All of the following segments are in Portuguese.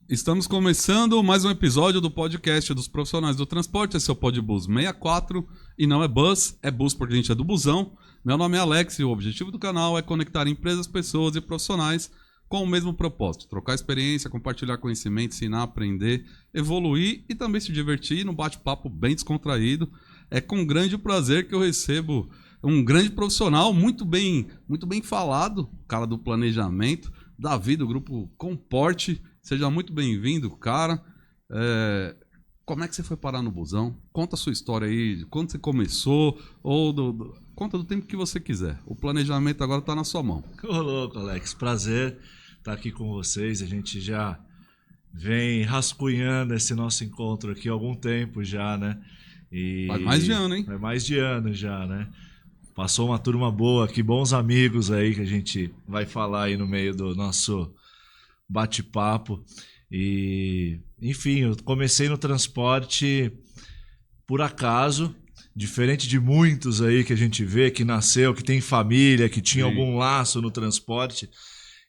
Estamos começando mais um episódio do podcast dos profissionais do transporte. Esse é o Podbus 64 e não é bus, é bus porque a gente é do busão. Meu nome é Alex e o objetivo do canal é conectar empresas, pessoas e profissionais com o mesmo propósito: trocar experiência, compartilhar conhecimento, ensinar, aprender, evoluir e também se divertir num bate-papo bem descontraído. É com grande prazer que eu recebo um grande profissional, muito bem falado, cara do planejamento, Davi, do grupo Comporte. Seja muito bem-vindo, cara. Como é que você foi parar no busão? Conta a sua história aí, de quando você começou, ou conta do tempo que você quiser. O planejamento agora está na sua mão. Ô, louco, Alex. Prazer estar aqui com vocês. A gente já vem rascunhando esse nosso encontro aqui há algum tempo já, né? Faz mais de ano, hein? Faz mais de ano já, né? Passou uma turma boa aqui, bons amigos aí que a gente vai falar aí no meio do nosso bate-papo. E, enfim, eu comecei no transporte por acaso, diferente de muitos aí que a gente vê, que nasceu, que tem família, que tinha algum laço no transporte.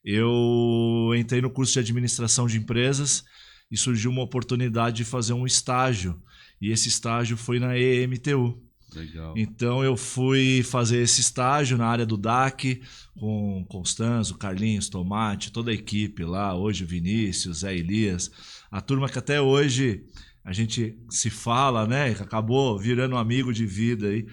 Eu entrei no curso de administração de empresas e surgiu uma oportunidade de fazer um estágio. E esse estágio foi na EMTU. Legal. Então eu fui fazer esse estágio na área do DAC com Constanzo, Carlinhos, Tomate, toda a equipe lá, hoje o Vinícius, Zé Elias, a turma que até hoje a gente se fala, né? Acabou virando um amigo de vida aí.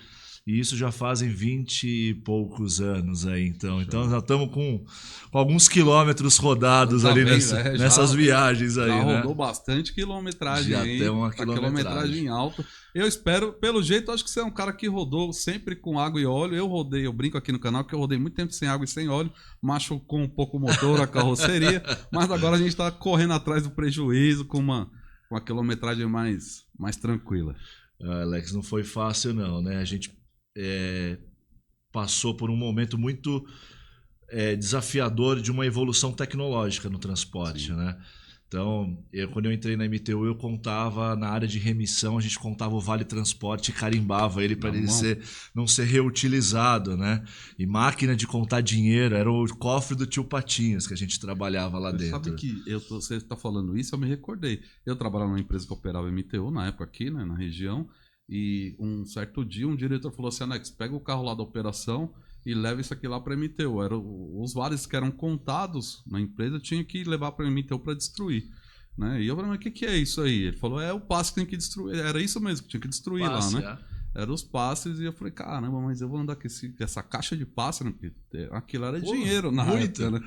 E isso já fazem 20 e poucos anos aí, então. Então já estamos com alguns quilômetros rodados ali nessas viagens aí, já né? rodou bastante quilometragem já aí. Já tem uma quilometragem alta. Eu espero, pelo jeito, acho que você é um cara que rodou sempre com água e óleo. Eu brinco aqui no canal que eu rodei muito tempo sem água e sem óleo, machucou um pouco o motor, a carroceria, mas agora a gente está correndo atrás do prejuízo com uma quilometragem mais tranquila. Alex, não foi fácil não, né? A gente passou por um momento muito desafiador de uma evolução tecnológica no transporte, né? Então, quando eu entrei na MTU, eu contava na área de remissão, a gente contava o Vale Transporte e carimbava ele para ele não ser reutilizado, né? E máquina de contar dinheiro, era o cofre do tio Patinhas que a gente trabalhava lá dentro. Sabe que você está falando isso, eu me recordei. Eu trabalhava numa empresa que operava MTU na época aqui, né, na região. E um certo dia um diretor falou assim: Alex, pega o carro lá da operação e leva isso aqui lá para a MTU. Os vales que eram contados na empresa tinha que levar para a MTU para destruir, né? E eu falei: mas o que é isso aí? Ele falou: é o passe que tem que destruir. Era isso mesmo, que tinha que destruir passe, lá, né? Eram os passes. E eu falei: caramba, mas eu vou andar com essa caixa de passe, né? Porque aquilo era dinheiro na época, né?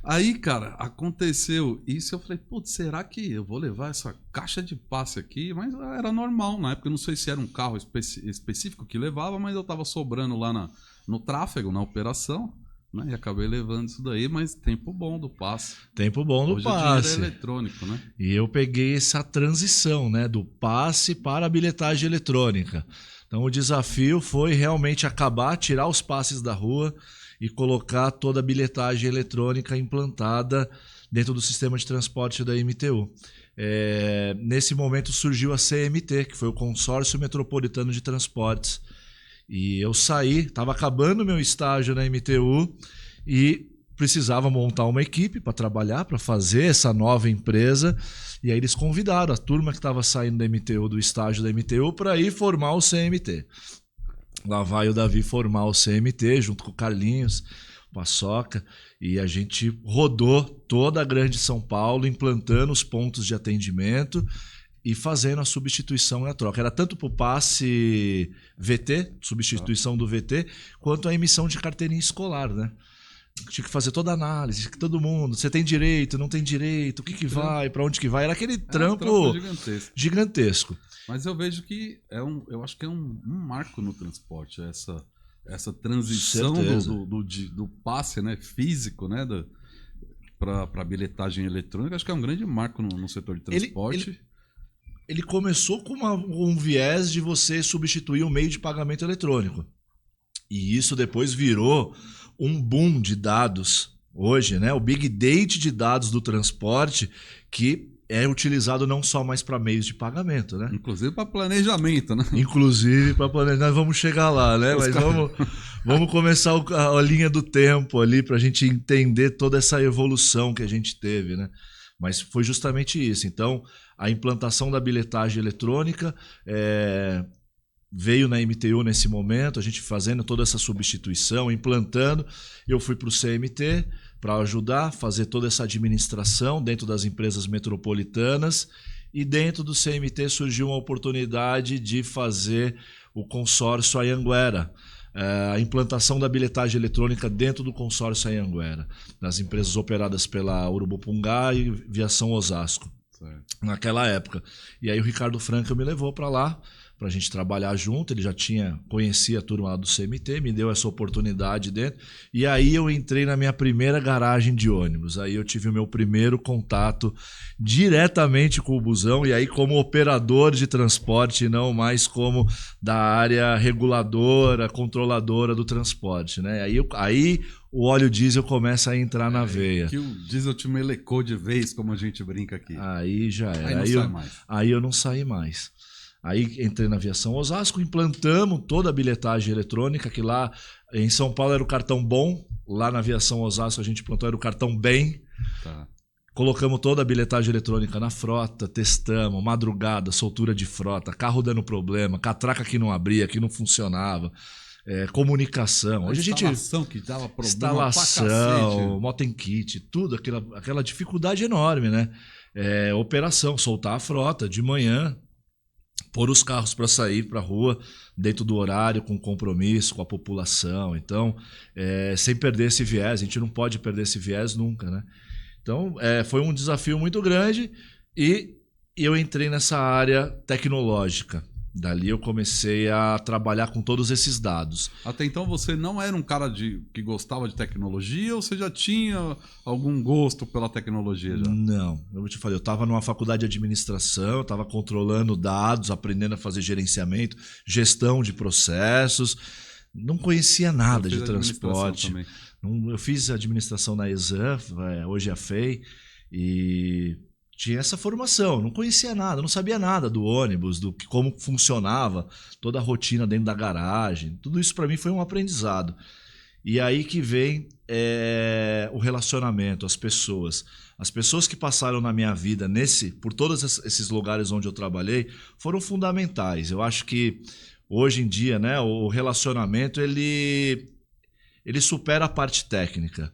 Aí, cara, aconteceu isso, eu falei: putz, será que eu vou levar essa caixa de passe aqui? Mas era normal na época, eu não sei se era um carro específico que levava, mas eu tava sobrando lá no tráfego, na operação, né? E acabei levando isso daí, mas tempo bom do passe. Tempo bom do Hoje passe. O dinheiro é eletrônico, né? E eu peguei essa transição, né, do passe para a bilhetagem eletrônica. Então o desafio foi realmente tirar os passes da rua e colocar toda a bilhetagem eletrônica implantada dentro do sistema de transporte da MTU. Nesse momento surgiu a CMT, que foi o Consórcio Metropolitano de Transportes. E eu estava acabando meu estágio na MTU e precisava montar uma equipe para trabalhar, para fazer essa nova empresa. E aí eles convidaram a turma que estava saindo da MTU, do estágio da MTU, para ir formar o CMT. Lá vai o Davi formar o CMT junto com o Carlinhos, Paçoca, e a gente rodou toda a grande São Paulo, implantando os pontos de atendimento e fazendo a substituição e a troca. Era tanto para o passe VT, substituição do VT, quanto a emissão de carteirinha escolar, né? Tinha que fazer toda a análise, todo mundo, você tem direito, não tem direito, o que vai, para onde que vai, era aquele trampo gigantesco. Mas eu vejo que eu acho que é um marco no transporte, essa transição do passe, né, físico, né, para a bilhetagem eletrônica. Acho que é um grande marco no setor de transporte. Ele começou com um viés de você substituir o meio de pagamento eletrônico. E isso depois virou um boom de dados hoje, né? O big data de dados do transporte, que é utilizado não só mais para meios de pagamento, né? Inclusive para planejamento, né? Inclusive para planejamento. Nós vamos chegar lá, né? Mas vamos começar a linha do tempo ali para a gente entender toda essa evolução que a gente teve, né? Mas foi justamente isso. Então, a implantação da bilhetagem eletrônica veio na MTU nesse momento, a gente fazendo toda essa substituição, implantando. Eu fui para o CMT para ajudar, fazer toda essa administração dentro das empresas metropolitanas, e dentro do CMT surgiu uma oportunidade de fazer o consórcio Anhanguera, a implantação da bilhetagem eletrônica dentro do consórcio Anhanguera, das empresas operadas pela Urubupungá e Viação Osasco, certo, naquela época. E aí o Ricardo Franca me levou para lá, para a gente trabalhar junto. Ele já conhecia a turma lá do CMT, me deu essa oportunidade dentro, e aí eu entrei na minha primeira garagem de ônibus. Aí eu tive o meu primeiro contato diretamente com o busão, e aí como operador de transporte, não mais como da área reguladora, controladora do transporte, né? Aí o óleo diesel começa a entrar na veia. Que o diesel te melecou de vez, como a gente brinca aqui. Aí já era. Aí eu não saí mais. Aí entrei na Viação Osasco, implantamos toda a bilhetagem eletrônica, que lá em São Paulo era o cartão bom, lá na Viação Osasco a gente implantou, era o cartão bem. Tá. Colocamos toda a bilhetagem eletrônica na frota, testamos, madrugada, soltura de frota, carro dando problema, catraca que não abria, que não funcionava, comunicação. Hoje instalação que dava problema. Instalação, motem kit, tudo, aquela dificuldade enorme, né? Operação, soltar a frota de manhã, pôr os carros para sair para a rua dentro do horário, com compromisso com a população. Então, sem perder esse viés, a gente não pode perder esse viés nunca, né? Então, foi um desafio muito grande, e eu entrei nessa área tecnológica. Dali eu comecei a trabalhar com todos esses dados. Até então você não era um cara que gostava de tecnologia, ou você já tinha algum gosto pela tecnologia? Já? Não, eu te falei, eu estava numa faculdade de administração, eu estava controlando dados, aprendendo a fazer gerenciamento, gestão de processos, não conhecia nada de transporte. Eu fiz administração na Exam, hoje é a FEI, e tinha essa formação, não conhecia nada, não sabia nada do ônibus, como funcionava toda a rotina dentro da garagem. Tudo isso para mim foi um aprendizado. E aí que vem o relacionamento, as pessoas. As pessoas que passaram na minha vida por todos esses lugares onde eu trabalhei foram fundamentais. Eu acho que hoje em dia, né, o relacionamento ele supera a parte técnica.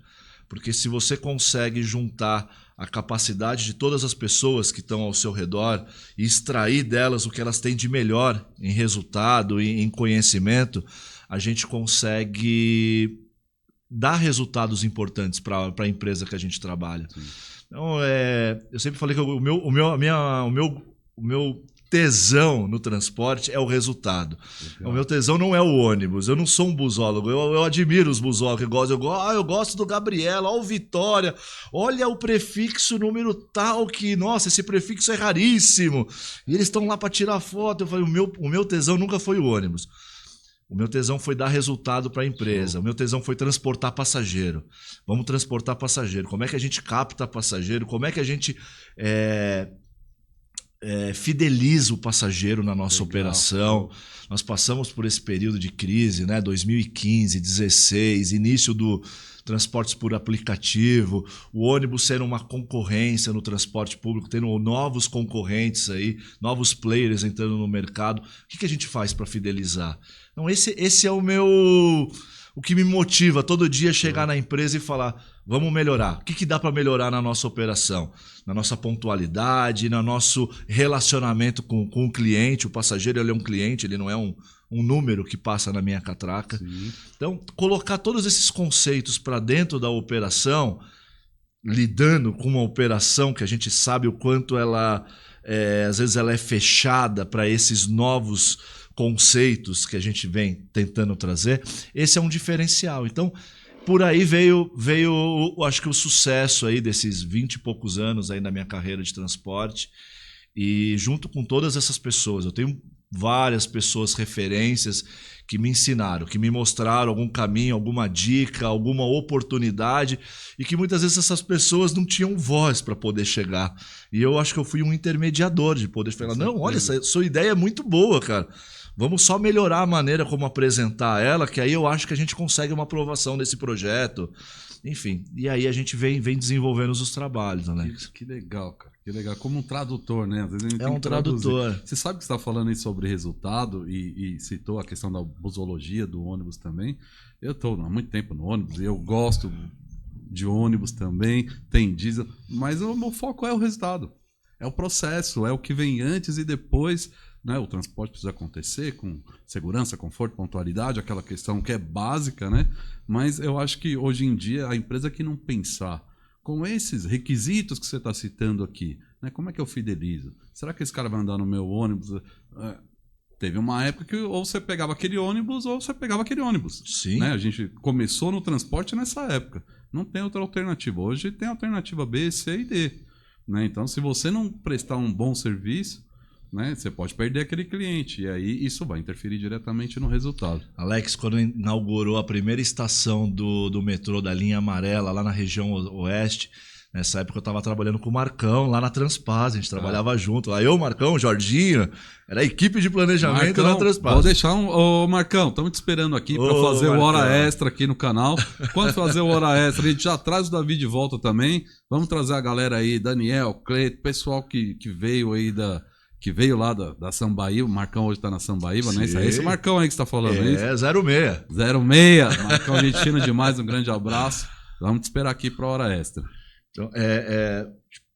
Porque se você consegue juntar a capacidade de todas as pessoas que estão ao seu redor e extrair delas o que elas têm de melhor em resultado e em conhecimento, a gente consegue dar resultados importantes para a empresa que a gente trabalha. Sim. Então, eu sempre falei que o meu tesão no transporte é o resultado. Legal. O meu tesão não é o ônibus. Eu não sou um busólogo. Eu admiro os busólogos. Eu gosto do Gabriela, olha o Vitória, olha o prefixo número tal que, nossa, esse prefixo é raríssimo. E eles estão lá para tirar foto. Eu falei, o meu tesão nunca foi o ônibus. O meu tesão foi dar resultado para a empresa. O meu tesão foi transportar passageiro. Vamos transportar passageiro. Como é que a gente capta passageiro? Como é que a gente fideliza o passageiro na nossa operação? Nós passamos por esse período de crise, né? 2015, 2016, início do transportes por aplicativo, o ônibus sendo uma concorrência no transporte público, tendo novos concorrentes aí, novos players entrando no mercado. O que a gente faz para fidelizar? Então, esse é o que me motiva todo dia chegar na empresa e falar, vamos melhorar. O que dá para melhorar na nossa operação? Na nossa pontualidade, no nosso relacionamento com o cliente. O passageiro, ele é um cliente, ele não é um número que passa na minha catraca. Sim. Então, colocar todos esses conceitos para dentro da operação, lidando com uma operação que a gente sabe o quanto ela, às vezes ela é fechada para esses novos conceitos que a gente vem tentando trazer, esse é um diferencial. Então, por aí veio acho que o sucesso aí desses 20 e poucos anos aí na minha carreira de transporte, e junto com todas essas pessoas, eu tenho várias pessoas, referências, que me ensinaram, que me mostraram algum caminho, alguma dica, alguma oportunidade, e que muitas vezes essas pessoas não tinham voz para poder chegar. E eu acho que eu fui um intermediador de poder falar, não, olha, essa sua ideia é muito boa, cara. Vamos só melhorar a maneira como apresentar ela, que aí eu acho que a gente consegue uma aprovação desse projeto. Enfim, e aí a gente vem desenvolvendo os trabalhos, Alex. Que legal, cara. Que legal. Como um tradutor, né? Às vezes a gente É tem um que traduzir. tradutor. Você sabe que você está falando aí sobre resultado e citou a questão da busologia do ônibus também. Eu estou há muito tempo no ônibus e eu gosto de ônibus também, tem diesel, mas o meu foco é o resultado. É o processo, é o que vem antes e depois, né? O transporte precisa acontecer com segurança, conforto, pontualidade, aquela questão que é básica, né? Mas eu acho que hoje em dia a empresa que não pensar com esses requisitos que você está citando aqui, né? Como é que eu fidelizo? Será que esse cara vai andar no meu ônibus? Teve uma época que ou você pegava aquele ônibus ou você pegava aquele ônibus. Sim. Né? A gente começou no transporte nessa época. Não tem outra alternativa. Hoje tem alternativa B, C e D. Né? Então, se você não prestar um bom serviço, né, você pode perder aquele cliente. E aí isso vai interferir diretamente no resultado. Alex, quando inaugurou a primeira estação do metrô da linha amarela lá na região oeste, nessa época eu estava trabalhando com o Marcão lá na Transpaz, a gente trabalhava junto. Lá eu, Marcão, Jorginho, era a equipe de planejamento Marcão, da Transpaz. Vou deixar Ô, Marcão, estamos te esperando aqui para fazer Marcão. o Hora Extra aqui no canal. Quando fazer o Hora Extra, a gente já traz o Davi de volta também. Vamos trazer a galera aí, Daniel, Cleito, pessoal que veio aí que veio lá da Sambaíba. O Marcão hoje tá na Sambaíba, né? É esse Marcão aí que você tá falando, é isso? 06. 06. Marcão, gente fina demais, um grande abraço. Vamos te esperar aqui para a Hora Extra. Então,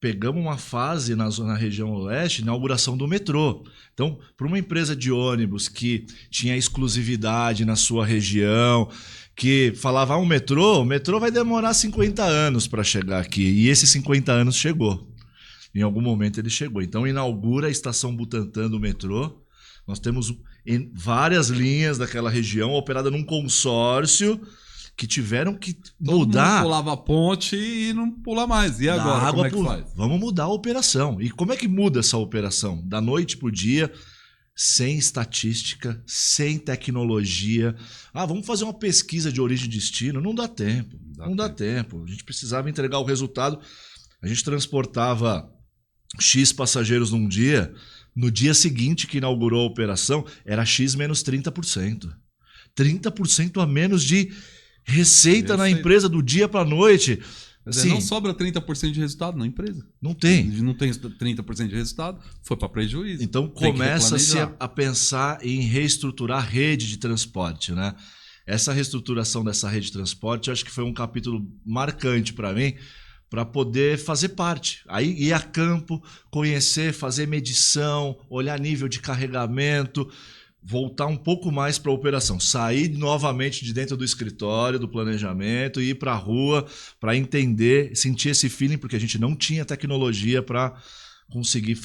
pegamos uma fase na região oeste, inauguração do metrô. Então, para uma empresa de ônibus que tinha exclusividade na sua região, que falava, o metrô vai demorar 50 anos para chegar aqui. E esses 50 anos chegou. Em algum momento ele chegou. Então, inaugura a estação Butantã do metrô. Nós temos várias linhas daquela região operada num consórcio que tiveram que mudar. Todo mundo pulava a ponte e não pula mais. E agora, como é que faz? Vamos mudar a operação. E como é que muda essa operação? Da noite pro dia, sem estatística, sem tecnologia. Vamos fazer uma pesquisa de origem e destino. Não dá tempo. Não dá tempo. A gente precisava entregar o resultado. A gente transportava X passageiros num dia. No dia seguinte que inaugurou a operação, era X menos 30%. 30% a menos de receita na empresa do dia para a noite. Assim, não sobra 30% de resultado na empresa. Não tem. Não tem 30% de resultado, foi para prejuízo. Então começa-se a pensar em reestruturar a rede de transporte, né? Essa reestruturação dessa rede de transporte, eu acho que foi um capítulo marcante para mim, para poder fazer parte. Aí ir a campo, conhecer, fazer medição, olhar nível de carregamento, voltar um pouco mais para a operação, sair novamente de dentro do escritório, do planejamento, e ir para a rua para entender, sentir esse feeling, porque a gente não tinha tecnologia para conseguir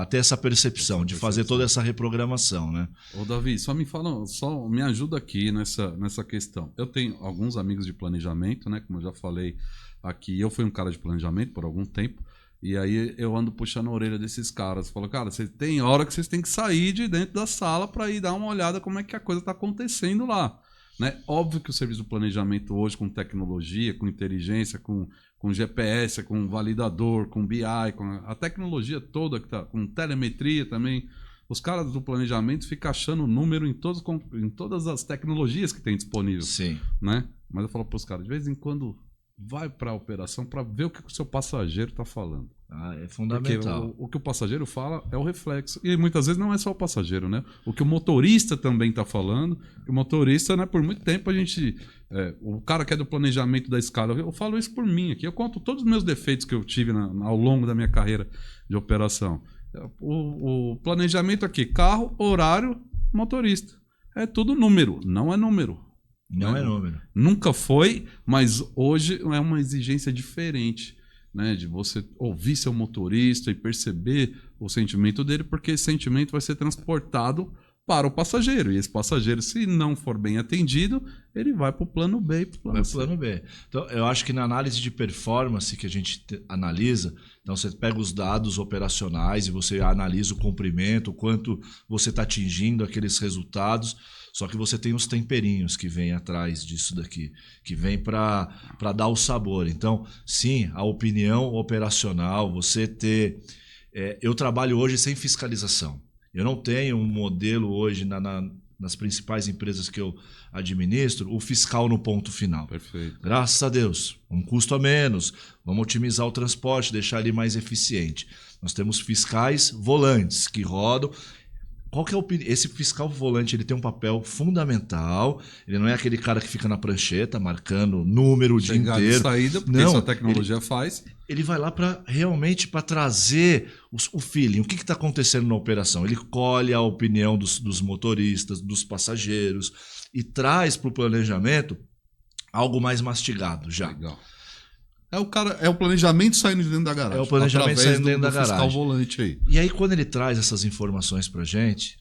ter essa percepção, de fazer toda essa reprogramação, né? Ô Davi, só me ajuda aqui nessa questão. Eu tenho alguns amigos de planejamento, né? Como eu já falei aqui, eu fui um cara de planejamento por algum tempo. E aí eu ando puxando a orelha desses caras. Falo, cara, tem hora que vocês têm que sair de dentro da sala para ir dar uma olhada como é que a coisa está acontecendo lá. Né? Óbvio que o serviço do planejamento hoje, com tecnologia, com inteligência, com GPS, com validador, com BI, com a tecnologia toda, que tá, com telemetria também, os caras do planejamento ficam achando número em todas as tecnologias que tem disponível. Sim. Né? Mas eu falo para os caras, de vez em quando, vai para a operação para ver o que o seu passageiro está falando. É fundamental. Porque o que o passageiro fala é o reflexo. E muitas vezes não é só o passageiro, né? O que o motorista também está falando. O motorista, né, por muito tempo a gente... o cara que é do planejamento da escala, eu falo isso por mim aqui. Eu conto todos os meus defeitos que eu tive ao longo da minha carreira de operação. O planejamento aqui, carro, horário, motorista. É tudo número, não é número. Não é número. Nunca foi, mas hoje é uma exigência diferente, né? De você ouvir seu motorista e perceber o sentimento dele, porque esse sentimento vai ser transportado para o passageiro. E esse passageiro, se não for bem atendido, ele vai para o plano B e para o plano C. Plano B. Então, eu acho que na análise de performance que a gente analisa, então você pega os dados operacionais e você analisa o comprimento, o quanto você está atingindo aqueles resultados, só que você tem os temperinhos que vêm atrás disso daqui, que vem para dar o sabor. Então, sim, a opinião operacional, você ter... eu trabalho hoje sem fiscalização. Eu não tenho um modelo hoje nas principais empresas que eu administro, o fiscal no ponto final. Perfeito. Graças a Deus, um custo a menos, vamos otimizar o transporte, deixar ele mais eficiente. Nós temos fiscais volantes que rodam. Qual que é esse fiscal volante? Ele tem um papel fundamental. Ele não é aquele cara que fica na prancheta marcando número o dia inteiro. Saída, porque não, isso a tecnologia faz. Ele vai lá para realmente para trazer o feeling. O que está acontecendo na operação? Ele colhe a opinião dos motoristas, dos passageiros e traz para o planejamento algo mais mastigado já. Legal. É o planejamento saindo de dentro da garagem. É o planejamento saindo dentro da garagem. Fiscal volante aí. E aí, quando ele traz essas informações para a gente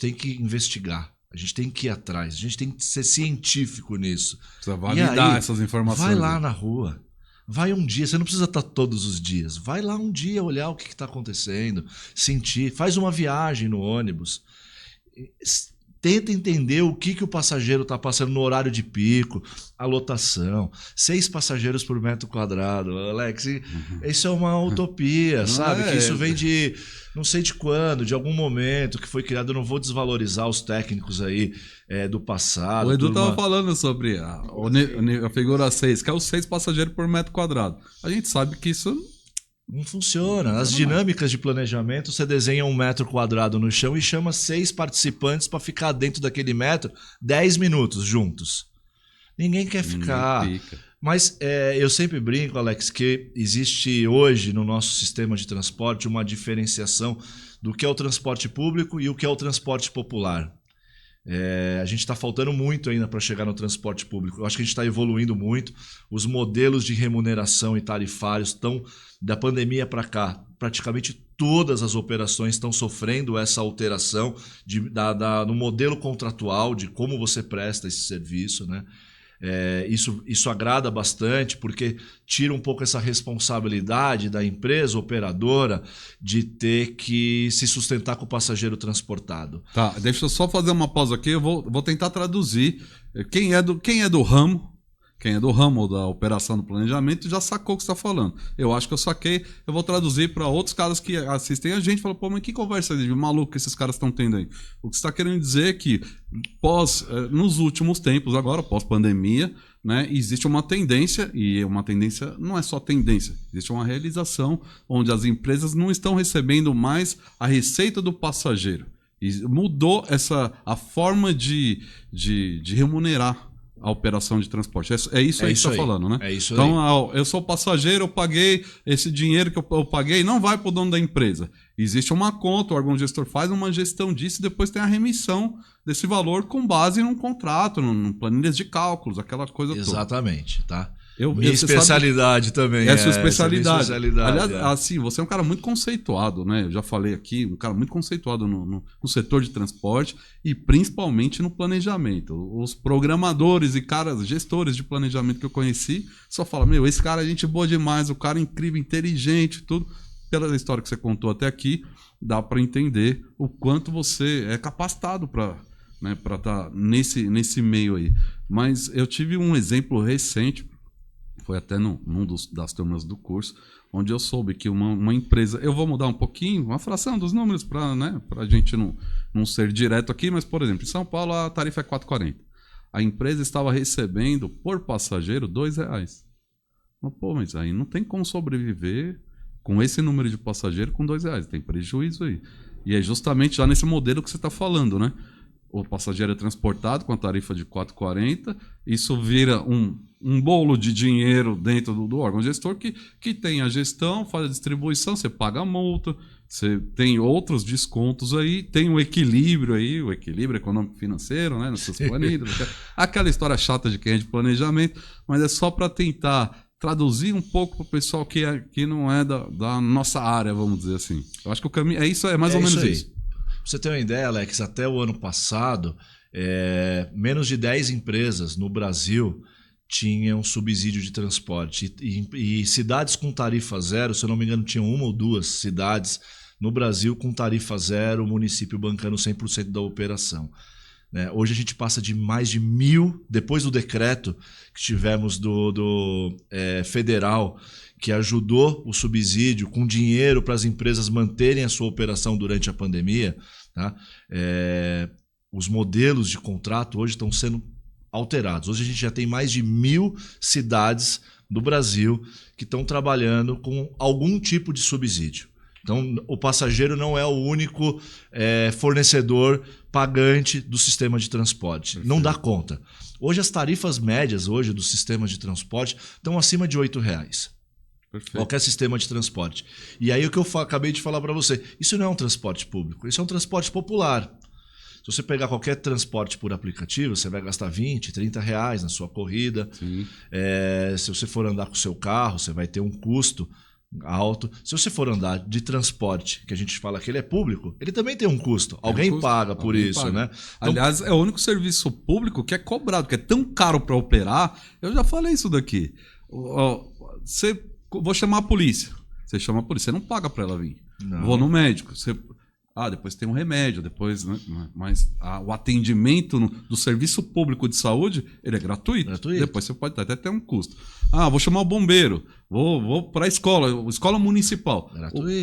tem que investigar. A gente tem que ir atrás. A gente tem que ser científico nisso. Precisa validar essas informações. Vai lá na rua. Vai um dia. Você não precisa estar todos os dias. Vai lá um dia olhar o que está acontecendo. Sentir. Faz uma viagem no ônibus. Tenta entender o que o passageiro está passando no horário de pico, a lotação, 6 passageiros por metro quadrado. Alex, isso é uma utopia, sabe? Que isso vem de não sei de quando, de algum momento que foi criado. Eu não vou desvalorizar os técnicos aí do passado. O Edu estava falando sobre a figura 6, que é os 6 passageiros por metro quadrado. A gente sabe que isso não funciona. As dinâmicas de planejamento, você desenha 1 metro quadrado no chão e chama 6 participantes para ficar dentro daquele metro 10 minutos juntos. Ninguém quer ficar. Mas eu sempre brinco, Alex, que existe hoje no nosso sistema de transporte uma diferenciação do que é o transporte público e o que é o transporte popular. A gente está faltando muito ainda para chegar no transporte público. Eu acho que a gente está evoluindo muito. Os modelos de remuneração e tarifários estão, da pandemia para cá, praticamente todas as operações estão sofrendo essa alteração no modelo contratual de como você presta esse serviço, né? Isso agrada bastante, porque tira um pouco essa responsabilidade da empresa operadora de ter que se sustentar com o passageiro transportado. Tá, deixa eu só fazer uma pausa aqui, eu vou tentar traduzir. Quem é do ramo da operação do planejamento já sacou o que você está falando. Eu acho que eu saquei, eu vou traduzir para outros caras que assistem a gente e falam, pô, mas que conversa de maluco que esses caras estão tendo aí? O que você está querendo dizer é que nos últimos tempos, agora, pós-pandemia, né, existe uma tendência, e uma tendência não é só tendência, existe uma realização onde as empresas não estão recebendo mais a receita do passageiro. E mudou a forma de remunerar a operação de transporte. É isso aí que você está falando, né? É isso aí. Então, eu sou passageiro, eu paguei esse dinheiro que eu paguei, não vai para o dono da empresa. Existe uma conta, o órgão gestor faz uma gestão disso e depois tem a remissão desse valor com base num contrato, num planilhas de cálculos, aquela coisa toda. Exatamente, tá? Minha especialidade também. É a sua especialidade. Aliás, assim, você é um cara muito conceituado, né? Eu já falei aqui, um cara muito conceituado no setor de transporte e principalmente no planejamento. Os programadores e gestores de planejamento que eu conheci só falam, esse cara é gente boa demais, o cara é incrível, inteligente, tudo. Pela história que você contou até aqui, dá para entender o quanto você é capacitado para estar nesse meio aí. Mas eu tive um exemplo recente, foi até num das turmas do curso, onde eu soube que uma empresa... Eu vou mudar um pouquinho, uma fração dos números para a gente não ser direto aqui, mas, por exemplo, em São Paulo a tarifa é R$ 4,40. A empresa estava recebendo por passageiro R$ 2,00. Pô, mas aí não tem como sobreviver com esse número de passageiro com R$ 2,00. Tem prejuízo aí. E é justamente já nesse modelo que você está falando, né? O passageiro é transportado com a tarifa de R$ 4,40, isso vira um bolo de dinheiro dentro do órgão gestor que tem a gestão, faz a distribuição, você paga a multa, você tem outros descontos aí, tem o equilíbrio aí, o equilíbrio econômico-financeiro, né, nessas planilhas, aquela história chata de quem é de planejamento, mas é só para tentar traduzir um pouco para o pessoal que não é da nossa área, vamos dizer assim. Eu acho que o caminho é mais ou menos isso. Pra você ter uma ideia, Alex, até o ano passado, menos de 10 empresas no Brasil tinham subsídio de transporte. E cidades com tarifa zero, se eu não me engano, tinham 1 ou 2 cidades no Brasil com tarifa zero, o município bancando 100% da operação. Hoje a gente passa de mais de 1.000, depois do decreto que tivemos do federal, que ajudou o subsídio com dinheiro para as empresas manterem a sua operação durante a pandemia. tá? Os modelos de contrato hoje estão sendo alterados. Hoje a gente já tem mais de 1.000 cidades do Brasil que estão trabalhando com algum tipo de subsídio. Então, o passageiro não é o único fornecedor pagante do sistema de transporte. Perfeito. Não dá conta. Hoje, as tarifas médias hoje dos sistemas de transporte estão acima de R$8. Perfeito. Qualquer sistema de transporte. E aí o que eu acabei de falar para você, isso não é um transporte público, isso é um transporte popular. Se você pegar qualquer transporte por aplicativo, você vai gastar R$20, R$30 na sua corrida. Se você for andar com o seu carro, você vai ter um custo alto. Se você for andar de transporte, que a gente fala que ele é público, ele também tem um custo. Alguém paga por isso, né? Então, aliás, é o único serviço público que é cobrado, que é tão caro para operar. Eu já falei isso daqui. Vou chamar a polícia. Você chama a polícia, você não paga para ela vir. Não. Vou no médico. Depois tem um remédio, depois, né? Mas o atendimento do serviço público de saúde, ele é gratuito. Depois você pode até ter um custo. Vou chamar o bombeiro, vou para a escola municipal.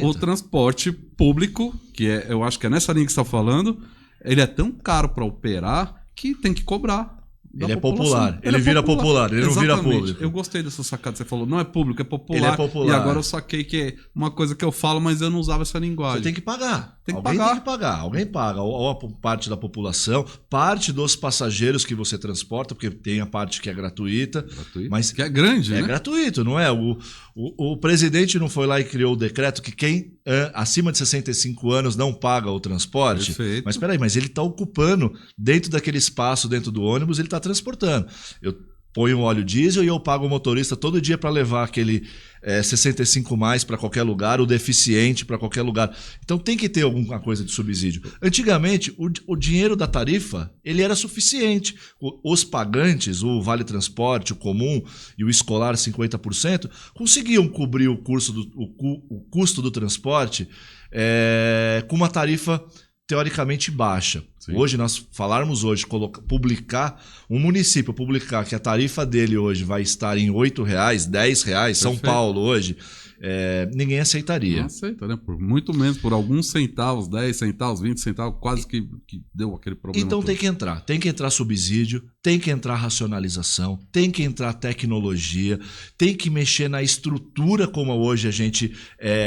O transporte público, eu acho que é nessa linha que você está falando, ele é tão caro para operar que tem que cobrar. Ele é popular, ele vira popular, ele não vira público. Eu gostei dessa sacada, você falou, não é público, é popular. Ele é popular. E agora eu saquei que é uma coisa que eu falo, mas eu não usava essa linguagem. Você tem que pagar. Alguém tem que pagar, alguém paga. Ou a parte da população, parte dos passageiros que você transporta, porque tem a parte que é gratuita. Mas que é grande, né? É gratuito, não é? O presidente não foi lá e criou o decreto que quem acima de 65 anos não paga o transporte. Perfeito. Mas espera aí, mas ele está ocupando dentro daquele espaço, dentro do ônibus, ele está transportando. Eu ponho um óleo diesel e eu pago o motorista todo dia para levar aquele 65 mais para qualquer lugar, o deficiente para qualquer lugar. Então tem que ter alguma coisa de subsídio. Antigamente, o dinheiro da tarifa ele era suficiente. Os pagantes, o Vale Transporte, o comum e o escolar 50%, conseguiam cobrir o custo do transporte com uma tarifa teoricamente baixa. Sim. Hoje, nós falarmos hoje, um município publicar que a tarifa dele hoje vai estar em R$8, R$10, Perfeito. São Paulo hoje, ninguém aceitaria. Não aceita, né? Por muito menos, por alguns centavos, 10 centavos, 20 centavos, quase que deu aquele problema. Então todo. Tem que entrar subsídio, tem que entrar racionalização, tem que entrar tecnologia, tem que mexer na estrutura como hoje a gente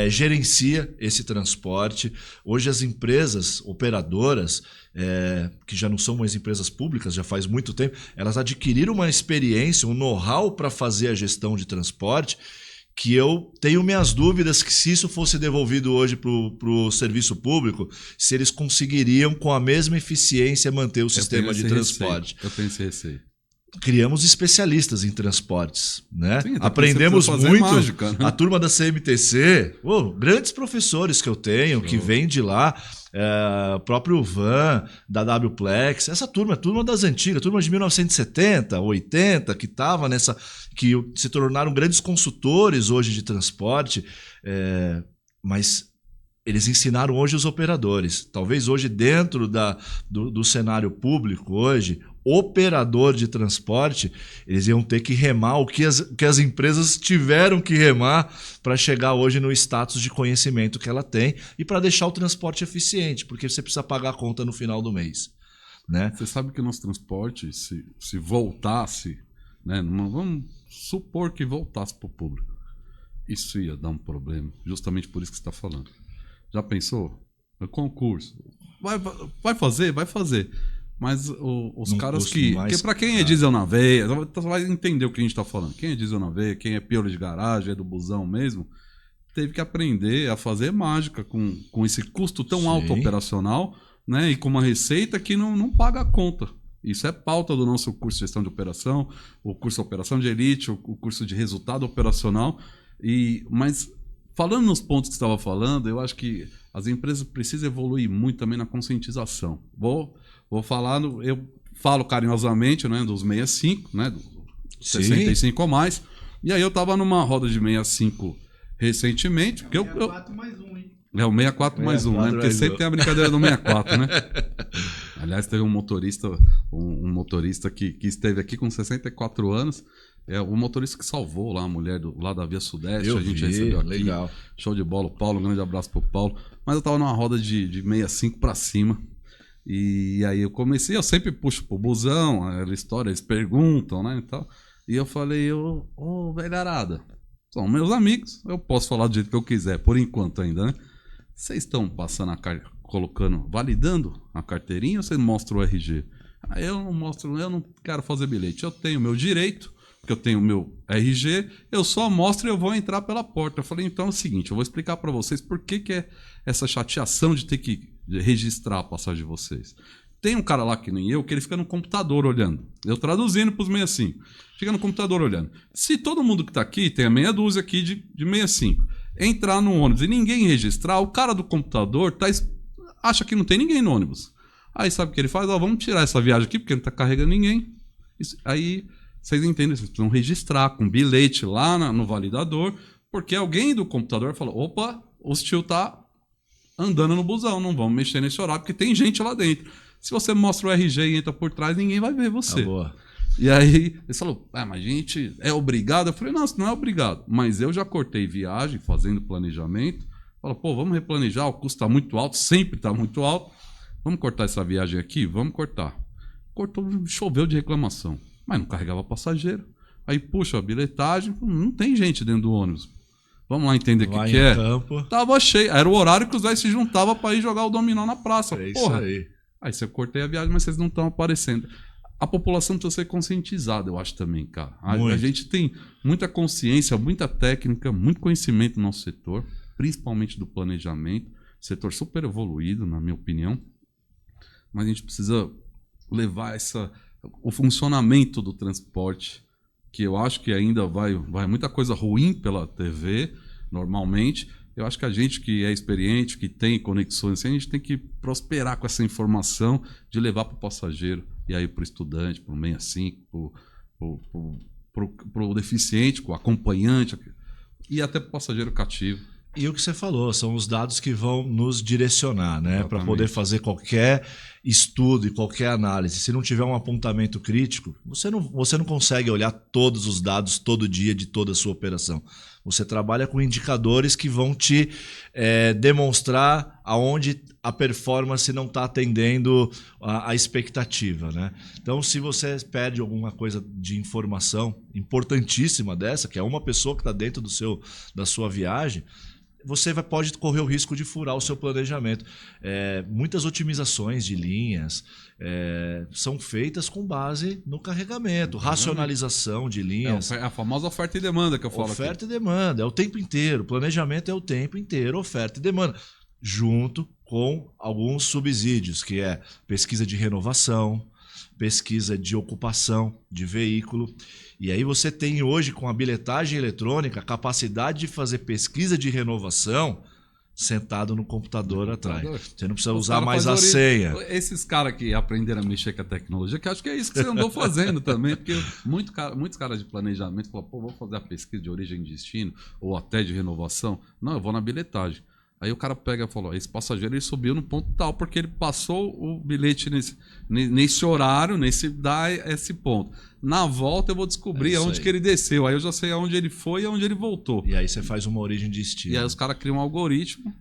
gerencia esse transporte. Hoje as empresas operadoras, que já não são mais empresas públicas, já faz muito tempo, elas adquiriram uma experiência, um know-how para fazer a gestão de transporte, que eu tenho minhas dúvidas que se isso fosse devolvido hoje para o serviço público, se eles conseguiriam com a mesma eficiência manter o sistema de transporte. Eu tenho esse receio. Criamos especialistas em transportes, né? Sim, aprendemos muito. Mágica, né? A turma da CMTC, grandes professores que eu tenho, que vêm de lá, o próprio Van, da Wplex, essa turma, a turma das antigas, turma de 1970, 80, que estava que se tornaram grandes consultores hoje de transporte, mas eles ensinaram hoje os operadores. Talvez hoje dentro do cenário público hoje, operador de transporte, eles iam ter que remar o que as empresas tiveram que remar para chegar hoje no status de conhecimento que ela tem e para deixar o transporte eficiente, porque você precisa pagar a conta no final do mês. Né? Você sabe que o nosso transporte, se voltasse, né, vamos supor que voltasse para o público, isso ia dar um problema, justamente por isso que você está falando. Já pensou? O concurso. Vai fazer? Vai fazer. Mas os não caras que para quem é diesel na veia, você vai entender o que a gente está falando. Quem é diesel na veia, quem é piolho de garagem, é do busão mesmo, teve que aprender a fazer mágica com esse custo tão Sim. alto operacional, né? E com uma receita que não paga a conta. Isso é pauta do nosso curso de gestão de operação, o curso de operação de elite, o curso de resultado operacional. Mas falando nos pontos que você estava falando, eu acho que as empresas precisam evoluir muito também na conscientização. Vou falar, eu falo carinhosamente, né, dos 65, né, do 65 ou mais. E aí eu estava numa roda de 65 recentemente. É o 64 mais um, hein? É o 64 mais um, né? Porque sempre tem a brincadeira do 64, né? Aliás, teve um motorista que esteve aqui com 64 anos É o motorista que salvou lá a mulher lá da Via Sudeste, Eu a gente vi, recebeu aqui. legal. Show de bola, o Paulo, um grande abraço pro Paulo. Mas eu tava numa roda de 65 pra cima. E aí eu comecei, eu sempre puxo pro busão, aquela história, eles perguntam, né, e tal. E eu falei, ô, velharada, são meus amigos, eu posso falar do jeito que eu quiser, por enquanto ainda, né? Vocês estão passando colocando, validando a carteirinha ou vocês mostram o RG? Aí eu não mostro, eu não quero fazer bilhete, eu tenho meu direito, porque eu tenho meu RG, eu só mostro e eu vou entrar pela porta. Eu falei, então é o seguinte, eu vou explicar para vocês por que é essa chateação de ter que registrar a passagem de vocês. Tem um cara lá que nem eu, que ele fica no computador olhando. Eu traduzindo para os 65. Fica no computador olhando. Se todo mundo que está aqui, tem a meia dúzia aqui de 65, entrar no ônibus e ninguém registrar, o cara do computador acha que não tem ninguém no ônibus. Aí sabe o que ele faz? Vamos tirar essa viagem aqui, porque não está carregando ninguém. Aí vocês entendem, vocês precisam registrar com bilhete lá no validador, porque alguém do computador falou, opa, o tio tá andando no busão, não vamos mexer nesse horário, porque tem gente lá dentro. Se você mostra o RG e entra por trás, ninguém vai ver você. Tá boa. E aí, ele falou, mas a gente é obrigado? Eu falei, não, você não é obrigado. Mas eu já cortei viagem, fazendo planejamento. Falou, pô, vamos replanejar, o custo está muito alto, sempre está muito alto. Vamos cortar essa viagem aqui? Vamos cortar. Cortou, choveu de reclamação. Mas não carregava passageiro. Aí, puxa, a bilhetagem, não tem gente dentro do ônibus. Vamos lá entender o que é. Campo. Tava cheio. Era o horário que os velhos se juntavam para ir jogar o dominó na praça. É Porra. isso aí. Aí você cortei a viagem, mas vocês não estão aparecendo. A população precisa ser conscientizada, eu acho também, cara. A gente tem muita consciência, muita técnica, muito conhecimento no nosso setor, principalmente do planejamento. Setor super evoluído, na minha opinião. Mas a gente precisa levar o funcionamento do transporte, que eu acho que ainda vai muita coisa ruim pela TV, normalmente. Eu acho que a gente que é experiente, que tem conexões, a gente tem que prosperar com essa informação de levar para o passageiro, e aí para o estudante, para o 65, para o deficiente, para o acompanhante, e até para o passageiro cativo. E o que você falou, são os dados que vão nos direcionar, né? Para poder fazer qualquer estudo e qualquer análise. Se não tiver um apontamento crítico, você não consegue olhar todos os dados todo dia de toda a sua operação. Você trabalha com indicadores que vão te demonstrar aonde a performance não está atendendo a expectativa, né? Então, se você perde alguma coisa de informação importantíssima dessa, que é uma pessoa que está dentro da sua viagem, você pode correr o risco de furar o seu planejamento. Muitas otimizações de linhas são feitas com base no carregamento, racionalização de linhas. É a famosa oferta e demanda que eu falo. Oferta e demanda, é o tempo inteiro. Planejamento é o tempo inteiro, oferta e demanda. Junto com alguns subsídios, que é pesquisa de renovação, pesquisa de ocupação de veículo. E aí você tem hoje, com a bilhetagem eletrônica, a capacidade de fazer pesquisa de renovação sentado no computador atrás. Você não precisa usar mais a senha. Esses caras que aprenderam a mexer com a tecnologia, que acho que é isso que você andou fazendo também, porque muitos caras de planejamento falam, pô, vou fazer a pesquisa de origem e destino, ou até de renovação. Não, eu vou na bilhetagem. Aí o cara pega e falou, esse passageiro ele subiu no ponto tal, porque ele passou o bilhete nesse horário, dá esse ponto. Na volta eu vou descobrir aonde que ele desceu. Aí eu já sei aonde ele foi e aonde ele voltou. E aí você faz uma origem de destino. E aí os caras criam um algoritmo.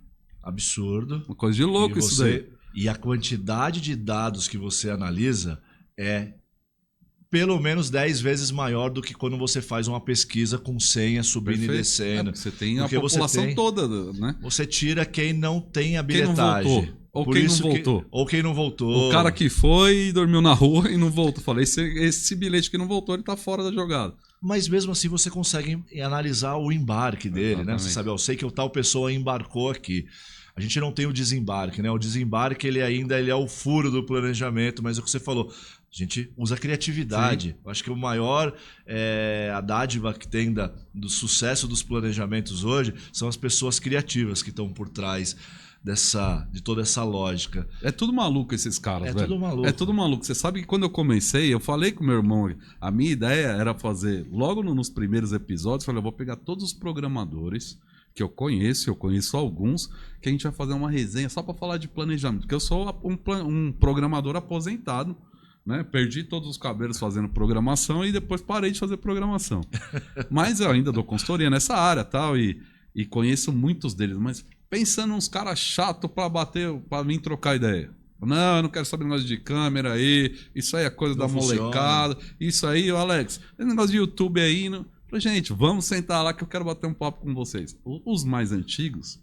Absurdo. Uma coisa de louco isso daí. E a quantidade de dados que você analisa é pelo menos 10 vezes maior do que quando você faz uma pesquisa com senha subindo e descendo. Você tem a população toda, né? Você tira quem não tem a bilhetagem. Ou quem não voltou. O cara que foi e dormiu na rua e não voltou. Falei, esse bilhete que não voltou, ele tá fora da jogada. Mas mesmo assim você consegue analisar o embarque dele, né? Você sabe, eu sei que tal pessoa embarcou aqui. A gente não tem o desembarque, né? O desembarque ele é o furo do planejamento, mas é o que você falou. A gente usa criatividade. Sim. Eu acho que o maior a dádiva que tem do sucesso dos planejamentos hoje são as pessoas criativas que estão por trás de toda essa lógica. É tudo maluco esses caras, velho. Tudo maluco. É tudo maluco. Você sabe que quando eu comecei, eu falei com meu irmão, a minha ideia era fazer, logo nos primeiros episódios, eu falei, eu vou pegar todos os programadores que eu conheço alguns, que a gente vai fazer uma resenha só para falar de planejamento, porque eu sou um programador aposentado, né? Perdi todos os cabelos fazendo programação e depois parei de fazer programação. Mas eu ainda dou consultoria nessa área, tal, e conheço muitos deles. Mas pensando uns caras chatos para bater, para vir trocar ideia. Não, eu não quero saber negócio de câmera aí. Isso aí é coisa da molecada. Isso aí, Alex, esse negócio de YouTube aí. Não... Gente, vamos sentar lá que eu quero bater um papo com vocês. Os mais antigos,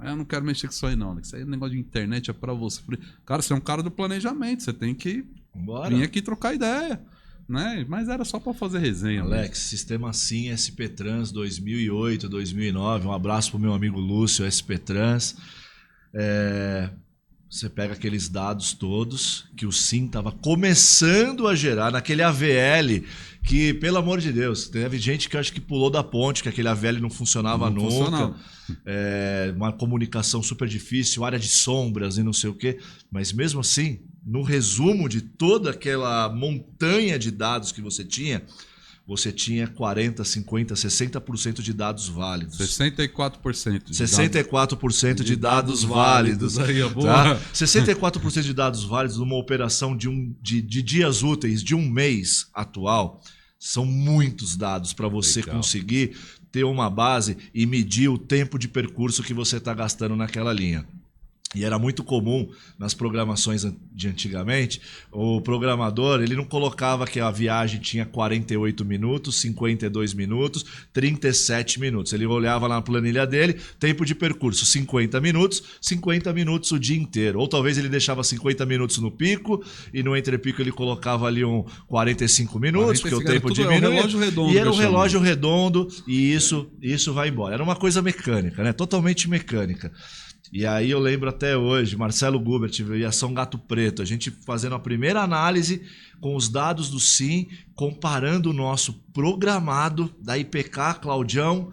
eu não quero mexer com isso aí não. Isso aí é negócio de internet, é pra você. Cara, você é um cara do planejamento, você tem que vir aqui trocar ideia. Né? Mas era só para fazer resenha. Alex, mesmo. Sistema SIM SP Trans 2008, 2009. Um abraço pro meu amigo Lúcio, SP Trans. Você pega aqueles dados todos que o SIM estava começando a gerar naquele AVL que, pelo amor de Deus, teve gente que acho que pulou da ponte, que aquele AVL não funcionava nunca. Uma comunicação super difícil, área de sombras e não sei o quê. Mas mesmo assim, no resumo de toda aquela montanha de dados que você tinha 40%, 50%, 60% de dados válidos. 64%. 64% de dados válidos. Aí, tá? 64% de dados válidos numa operação de dias úteis de um mês atual. São muitos dados para você conseguir ter uma base e medir o tempo de percurso que você está gastando naquela linha. E era muito comum nas programações de antigamente, o programador ele não colocava que a viagem tinha 48 minutos, 52 minutos, 37 minutos. Ele olhava na planilha dele, tempo de percurso 50 minutos o dia inteiro. Ou talvez ele deixava 50 minutos no pico e no entrepico ele colocava ali 45 minutos, porque o tempo diminuía. E era um relógio redondo e isso vai embora. Era uma coisa mecânica, né? Totalmente mecânica. E aí eu lembro até hoje, Marcelo Gubert e Ação Gato Preto, a gente fazendo a primeira análise com os dados do SIM, comparando o nosso programado da IPK, Claudião,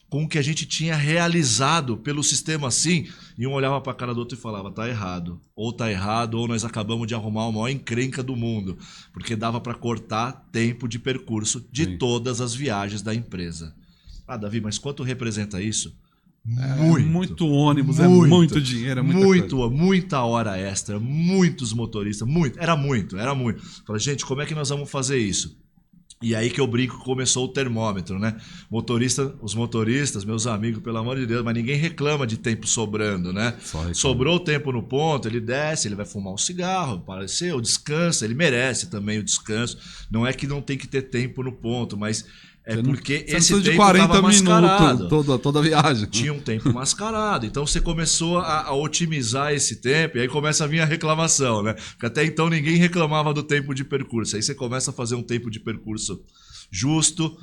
com o que a gente tinha realizado pelo sistema SIM. E um olhava para a cara do outro e falava, tá errado, ou nós acabamos de arrumar a maior encrenca do mundo, porque dava para cortar tempo de percurso de todas as viagens da empresa. Ah, Davi, mas quanto representa isso? Muito ônibus, muito dinheiro, muita hora extra, muitos motoristas, era muito. Falei, gente, como é que nós vamos fazer isso? E aí que eu brinco que começou o termômetro, né? Os motoristas, meus amigos, pelo amor de Deus, mas ninguém reclama de tempo sobrando, né? Sobrou tempo no ponto, ele desce, ele vai fumar um cigarro, apareceu, descansa, ele merece também o descanso. Não é que não tem que ter tempo no ponto, mas porque esse tempo de 40 estava mascarado. Toda a viagem. Tinha um tempo mascarado. Então você começou a otimizar esse tempo e aí começa a vir a reclamação, né? Porque até então ninguém reclamava do tempo de percurso. Aí você começa a fazer um tempo de percurso justo,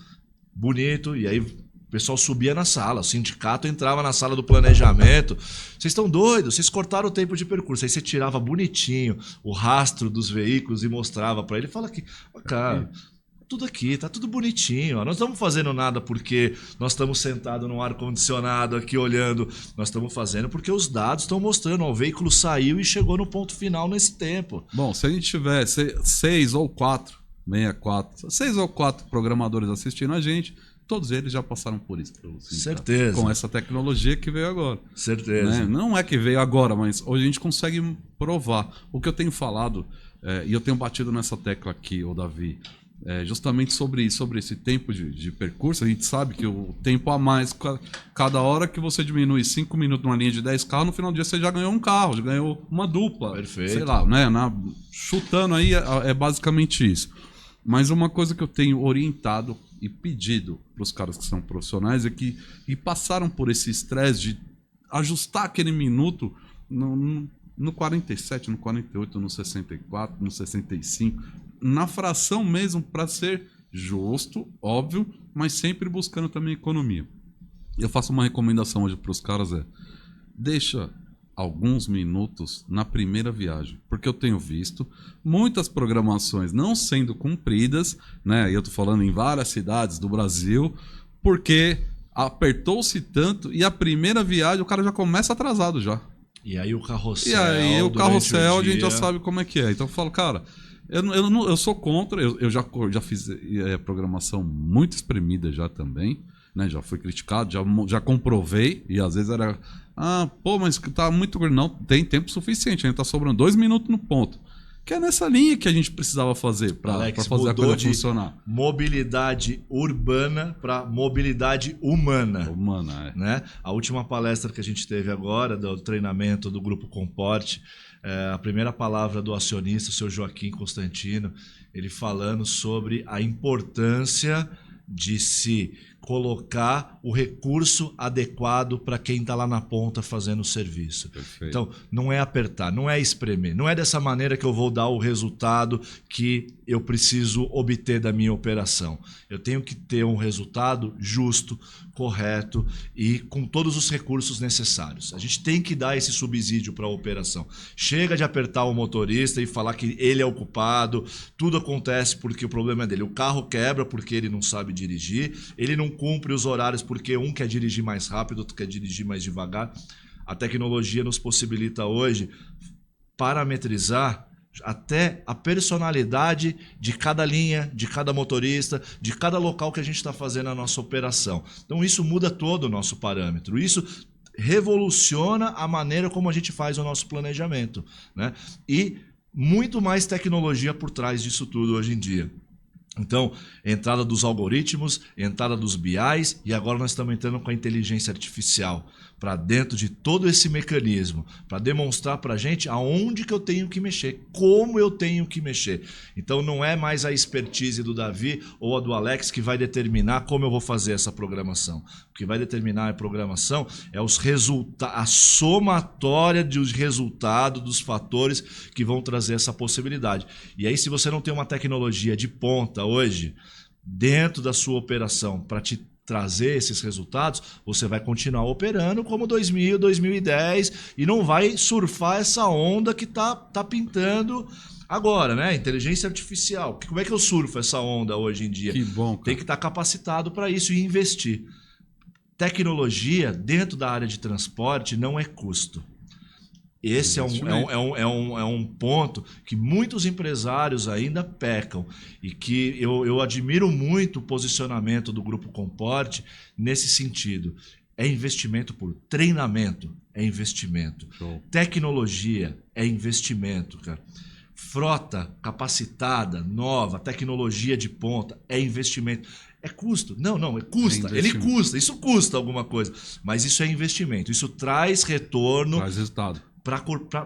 bonito, e aí o pessoal subia na sala, o sindicato entrava na sala do planejamento. Vocês estão doidos? Vocês cortaram o tempo de percurso. Aí você tirava bonitinho o rastro dos veículos e mostrava para ele. Fala aqui, cara... Tudo aqui, tá tudo bonitinho. Nós não estamos fazendo nada porque nós estamos sentados num ar-condicionado aqui olhando. Nós estamos fazendo porque os dados estão mostrando. O veículo saiu e chegou no ponto final nesse tempo. Bom, se a gente tiver 6 ou 4 programadores assistindo a gente, todos eles já passaram por isso. Certeza. Com essa tecnologia que veio agora. Certeza. Né? Não é que veio agora, mas hoje a gente consegue provar. O que eu tenho falado, e eu tenho batido nessa tecla aqui, ô Davi, justamente sobre esse tempo de percurso. A gente sabe que o tempo a mais, cada hora que você diminui 5 minutos numa linha de 10 carros, no final do dia você já ganhou um carro, já ganhou uma dupla. Perfeito. Sei lá, né? Chutando aí é basicamente isso. Mas uma coisa que eu tenho orientado e pedido para os caras que são profissionais é que passaram por esse estresse de ajustar aquele minuto no 47, no 48, no 64, no 65, na fração mesmo, para ser justo, óbvio, mas sempre buscando também economia. Eu faço uma recomendação hoje para os caras, deixa alguns minutos na primeira viagem, porque eu tenho visto muitas programações não sendo cumpridas, né? E eu tô falando em várias cidades do Brasil, porque apertou-se tanto e a primeira viagem o cara já começa atrasado já. E aí o carrossel. E aí o carrossel a gente já sabe como é que é. Então eu falo, cara, eu sou contra, eu já fiz programação muito espremida já também, né? Já fui criticado, já comprovei, e às vezes era, mas tá muito... Não, tem tempo suficiente, ainda tá sobrando 2 minutos no ponto. que é nessa linha que a gente precisava fazer para fazer a coisa funcionar. Mobilidade urbana para mobilidade humana. Humana, né? A última palestra que a gente teve agora, do treinamento do Grupo Comporte, a primeira palavra do acionista, o seu Joaquim Constantino, ele falando sobre a importância de se colocar o recurso adequado para quem está lá na ponta fazendo o serviço. Perfeito. Então, não é apertar, não é espremer, não é dessa maneira que eu vou dar o resultado que eu preciso obter da minha operação. Eu tenho que ter um resultado justo, correto e com todos os recursos necessários. A gente tem que dar esse subsídio para a operação. Chega de apertar o motorista e falar que ele é o culpado, tudo acontece porque o problema é dele. O carro quebra porque ele não sabe dirigir, ele não cumpre os horários porque um quer dirigir mais rápido, outro quer dirigir mais devagar. A tecnologia nos possibilita hoje parametrizar até a personalidade de cada linha, de cada motorista, de cada local que a gente está fazendo a nossa operação. Então isso muda todo o nosso parâmetro. Isso revoluciona a maneira como a gente faz o nosso planejamento, né? E muito mais tecnologia por trás disso tudo hoje em dia. Então, entrada dos algoritmos, entrada dos BIs e agora nós estamos entrando com a inteligência artificial para dentro de todo esse mecanismo, para demonstrar para a gente aonde que eu tenho que mexer, como eu tenho que mexer. Então não é mais a expertise do Davi ou a do Alex que vai determinar como eu vou fazer essa programação. O que vai determinar a programação é a somatória dos resultados, dos fatores que vão trazer essa possibilidade. E aí, se você não tem uma tecnologia de ponta hoje, dentro da sua operação, para te trazer esses resultados, você vai continuar operando como 2000, 2010 e não vai surfar essa onda que tá pintando agora, né? Inteligência artificial. Como é que eu surfo essa onda hoje em dia? Que bom, cara. Tem que estar capacitado para isso e investir. Tecnologia dentro da área de transporte não é custo. Esse é um ponto que muitos empresários ainda pecam e que eu admiro muito o posicionamento do Grupo Comporte nesse sentido. É investimento por treinamento, é investimento. Show. Tecnologia é investimento, cara. Frota capacitada, nova, tecnologia de ponta, é investimento. É custo? Não, custa. Ele custa, isso custa alguma coisa. Mas isso é investimento, isso traz retorno. Traz resultado. Para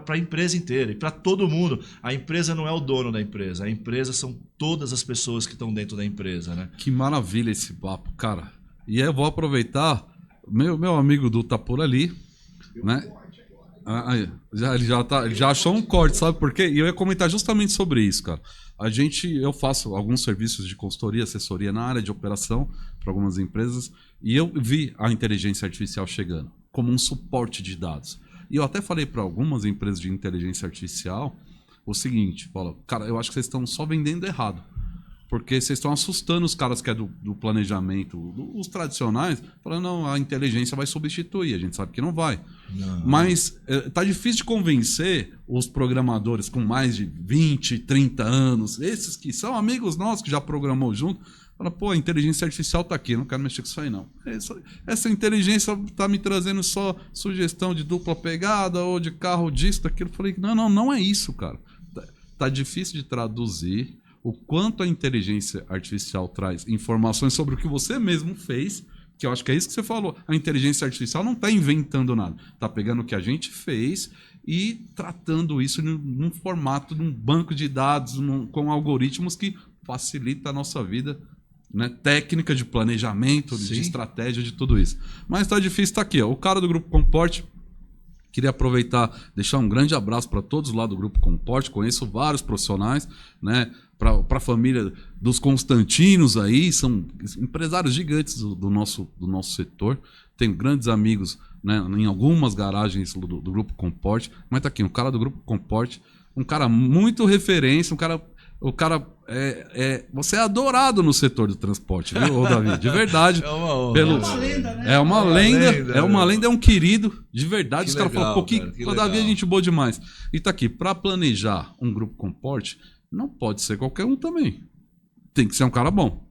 a empresa inteira e para todo mundo. A empresa não é o dono da empresa, a empresa são todas as pessoas que estão dentro da empresa, né? Que maravilha esse papo, cara. E eu vou aproveitar, meu amigo Du tá por ali, né? Ele já achou um corte, sabe por quê? E eu ia comentar justamente sobre isso, cara. Eu faço alguns serviços de consultoria, assessoria na área de operação para algumas empresas e eu vi a inteligência artificial chegando como um suporte de dados. E eu até falei para algumas empresas de inteligência artificial o seguinte, cara, eu acho que vocês estão só vendendo errado. Porque vocês estão assustando os caras que é do planejamento, os tradicionais, falando, não, a inteligência vai substituir, a gente sabe que não vai. Não. Mas tá difícil de convencer os programadores com mais de 20, 30 anos, esses que são amigos nossos que já programou junto, fala, pô, a inteligência artificial tá aqui, não quero mexer com isso aí não. Essa inteligência tá me trazendo só sugestão de dupla pegada ou de carro disso, daquilo. Eu falei, não é isso, cara. Tá difícil de traduzir o quanto a inteligência artificial traz informações sobre o que você mesmo fez, que eu acho que é isso que você falou. A inteligência artificial não está inventando nada. Está pegando o que a gente fez e tratando isso num formato, num banco de dados, com algoritmos que facilita a nossa vida, né? Técnica de planejamento, Sim. de estratégia, de tudo isso. Mas está difícil, está aqui. Ó. O cara do Grupo Comporte, queria aproveitar, deixar um grande abraço para todos lá do Grupo Comporte. Conheço vários profissionais, né? Para a família dos Constantinos aí, são empresários gigantes do nosso setor. Tenho grandes amigos, né, em algumas garagens do Grupo Comporte. Mas tá aqui, um cara do Grupo Comporte, um cara muito referência, o cara você é adorado no setor do transporte, viu, Davi? De verdade. É uma honra. É uma lenda, né? É uma lenda, é um querido, de verdade. Que os caras falam, pô, o Davi é gente boa demais. E tá aqui, para planejar um Grupo Comporte, não pode ser qualquer um também. Tem que ser um cara bom.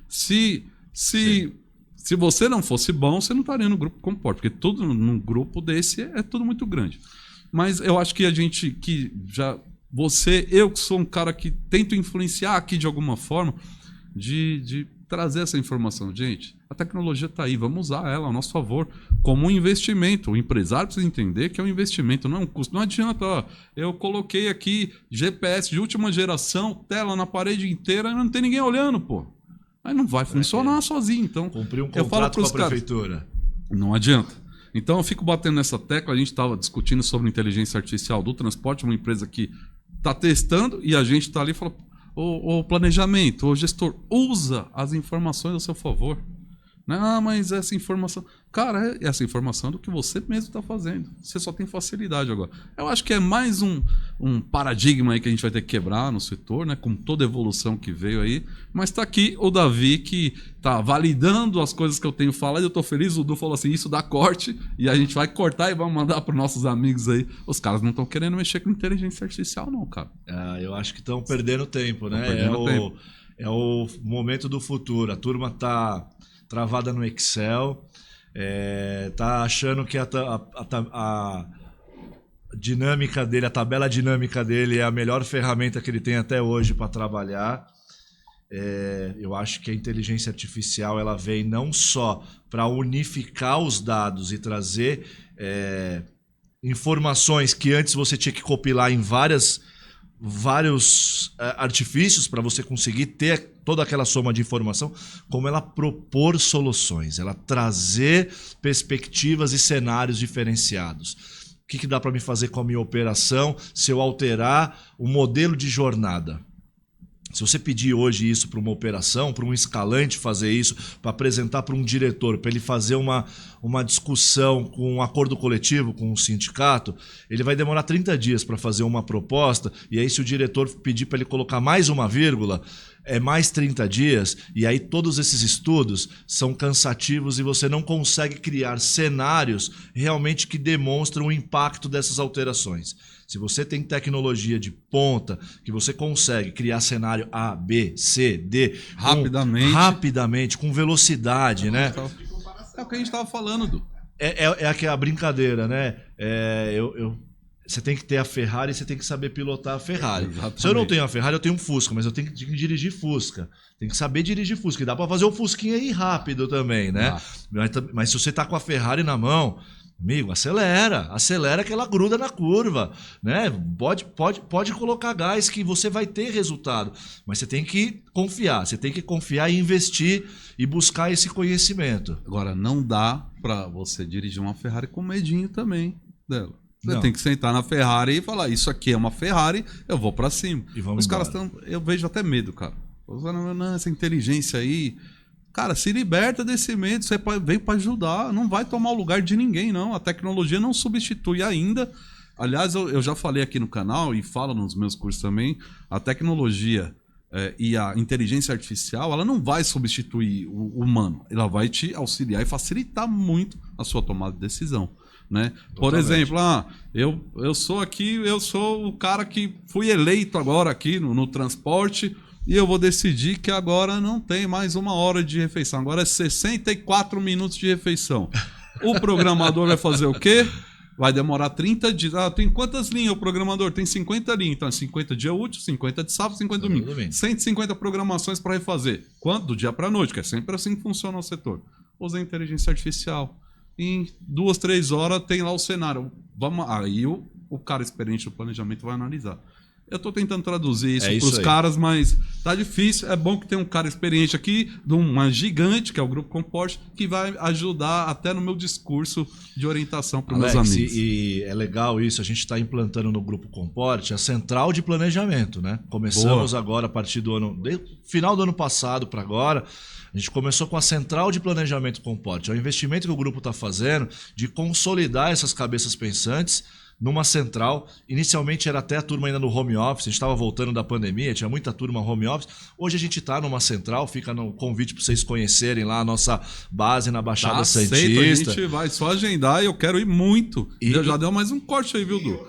Se você não fosse bom, você não estaria no Grupo Comporte, porque tudo num grupo desse é tudo muito grande. Mas eu acho que a gente que já eu que sou um cara que tento influenciar aqui de alguma forma, de trazer essa informação. Gente, a tecnologia está aí, vamos usar ela a nosso favor como um investimento. O empresário precisa entender que é um investimento, não é um custo. Não adianta, ó, eu coloquei aqui GPS de última geração, tela na parede inteira e não tem ninguém olhando, pô. Aí não vai funcionar sozinho. Então, cumprir um eu falo contrato com a caras, prefeitura. não adianta. Então eu fico batendo nessa tecla. A gente estava discutindo sobre inteligência artificial do transporte, uma empresa que está testando e a gente está ali e fala, o planejamento, o gestor, usa as informações a seu favor. Ah, mas essa informação... Cara, essa informação é do que você mesmo está fazendo. Você só tem facilidade agora. Eu acho que é mais um paradigma aí que a gente vai ter que quebrar no setor, né? Com toda a evolução que veio aí. Mas está aqui o Davi, que está validando as coisas que eu tenho falado. Eu estou feliz. O Du falou assim, isso dá corte. E a gente vai cortar e vamos mandar para os nossos amigos aí. Os caras não estão querendo mexer com inteligência artificial não, cara. Eu acho que estão perdendo tempo, né? Tempo. É o momento do futuro. A turma está travada no Excel, tá achando que a dinâmica dele, a tabela dinâmica dele é a melhor ferramenta que ele tem até hoje para trabalhar. Eu acho que a inteligência artificial ela vem não só para unificar os dados e trazer informações que antes você tinha que compilar em vários artifícios para você conseguir ter toda aquela soma de informação, como ela propor soluções, ela trazer perspectivas e cenários diferenciados. O que dá para me fazer com a minha operação se eu alterar o modelo de jornada? Se você pedir hoje isso para uma operação, para um escalante fazer isso, para apresentar para um diretor, para ele fazer uma discussão com um acordo coletivo, com um sindicato, ele vai demorar 30 dias para fazer uma proposta, e aí se o diretor pedir para ele colocar mais uma vírgula, é mais 30 dias, e aí todos esses estudos são cansativos e você não consegue criar cenários realmente que demonstram o impacto dessas alterações. Se você tem tecnologia de ponta, que você consegue criar cenário A, B, C, D... Rapidamente, com velocidade, né? É o que a gente estava falando, Du. É a brincadeira, né? Você tem que ter a Ferrari e você tem que saber pilotar a Ferrari. Exatamente. Se eu não tenho a Ferrari, eu tenho um Fusca, mas eu tenho que dirigir Fusca. Tem que saber dirigir Fusca. E dá para fazer um Fusquinha aí rápido também, né? Mas se você tá com a Ferrari na mão... Amigo, acelera que ela gruda na curva, né? Pode colocar gás que você vai ter resultado, mas você tem que confiar e investir e buscar esse conhecimento. Agora, não dá para você dirigir uma Ferrari com medinho também dela. Você tem que sentar na Ferrari e falar, isso aqui é uma Ferrari, eu vou para cima. Os caras estão, eu vejo até medo, cara. Essa inteligência aí... Cara, se liberta desse medo, você veio para ajudar, não vai tomar o lugar de ninguém, não. A tecnologia não substitui ainda. Aliás, eu já falei aqui no canal e falo nos meus cursos também, a tecnologia e a inteligência artificial, ela não vai substituir o humano. Ela vai te auxiliar e facilitar muito a sua tomada de decisão. Né? Por exemplo, eu sou o cara que fui eleito agora aqui no transporte, e eu vou decidir que agora não tem mais 1 hora de refeição. Agora é 64 minutos de refeição. O programador vai fazer o quê? Vai demorar 30 dias. Tem quantas linhas o programador? Tem 50 linhas. Então, 50 dia útil, 50 de sábado, 50 domingo. 150 programações para refazer. Quanto? Do dia para a noite, que é sempre assim que funciona o setor. Usa a inteligência artificial. Em 2, 3 horas tem lá o cenário. Aí o cara experiente do planejamento vai analisar. Eu estou tentando traduzir isso para os caras, mas tá difícil. É bom que tem um cara experiente aqui, de uma gigante, que é o Grupo Comporte, que vai ajudar até no meu discurso de orientação para os meus amigos. E é legal isso, a gente está implantando no Grupo Comporte a central de planejamento, né? Começamos agora a partir do final do ano passado para agora. A gente começou com a central de planejamento Comporte. É o investimento que o grupo está fazendo de consolidar essas cabeças pensantes numa central. Inicialmente era até a turma ainda no home office, a gente estava voltando da pandemia, tinha muita turma home office. Hoje a gente está numa central, fica no convite para vocês conhecerem lá a nossa base na Baixada Santista. A gente vai só agendar e eu quero ir muito. Já deu mais um corte aí, viu, Du?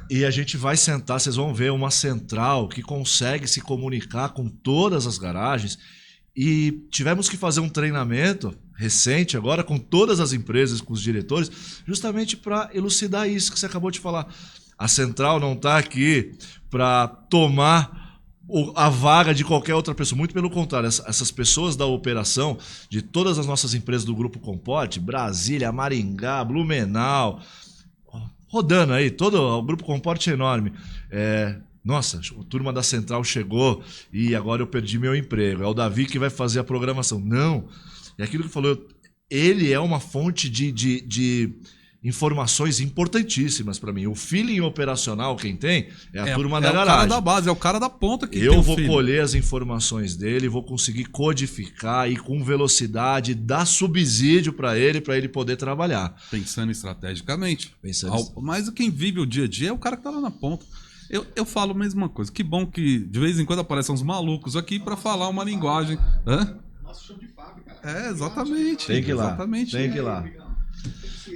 E a gente vai sentar, vocês vão ver uma central que consegue se comunicar com todas as garagens. E tivemos que fazer um treinamento recente agora com todas as empresas, com os diretores, justamente para elucidar isso que você acabou de falar. A central não está aqui para tomar a vaga de qualquer outra pessoa. Muito pelo contrário, essas pessoas da operação de todas as nossas empresas do Grupo Comporte, Brasília, Maringá, Blumenau, rodando aí, todo o Grupo Comporte é enorme. Nossa, a turma da central chegou e agora eu perdi meu emprego. É o Davi que vai fazer a programação. Não, é aquilo que falou, ele é uma fonte de informações importantíssimas para mim. O feeling operacional, quem tem, é a turma da garagem. É o cara da base, é o cara da ponta que eu vou colher as informações dele, vou conseguir codificar e com velocidade dar subsídio para ele poder trabalhar. Pensando estrategicamente. Mas quem vive o dia a dia é o cara que tá lá na ponta. Eu falo a mesma coisa. Que bom que de vez em quando aparecem uns malucos aqui para falar uma linguagem. Nosso show de fábrica. Exatamente. Tem que ir lá. Exatamente. Tem que ir lá.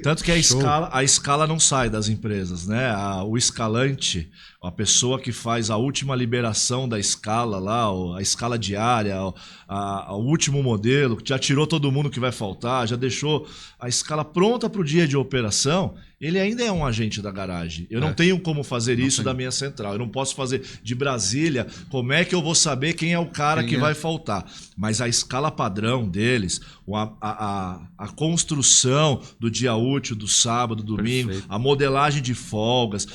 Tanto que a escala não sai das empresas, né? O escalante, a pessoa que faz a última liberação da escala lá, a escala diária, o último modelo, que já tirou todo mundo que vai faltar, já deixou a escala pronta para o dia de operação, ele ainda é um agente da garagem. Eu não tenho como fazer isso da minha central. Eu não posso fazer de Brasília. Como é que eu vou saber quem é o cara que vai faltar? Mas a escala padrão deles, a construção do dia útil, do sábado, do domingo, perfeito, a modelagem de folgas,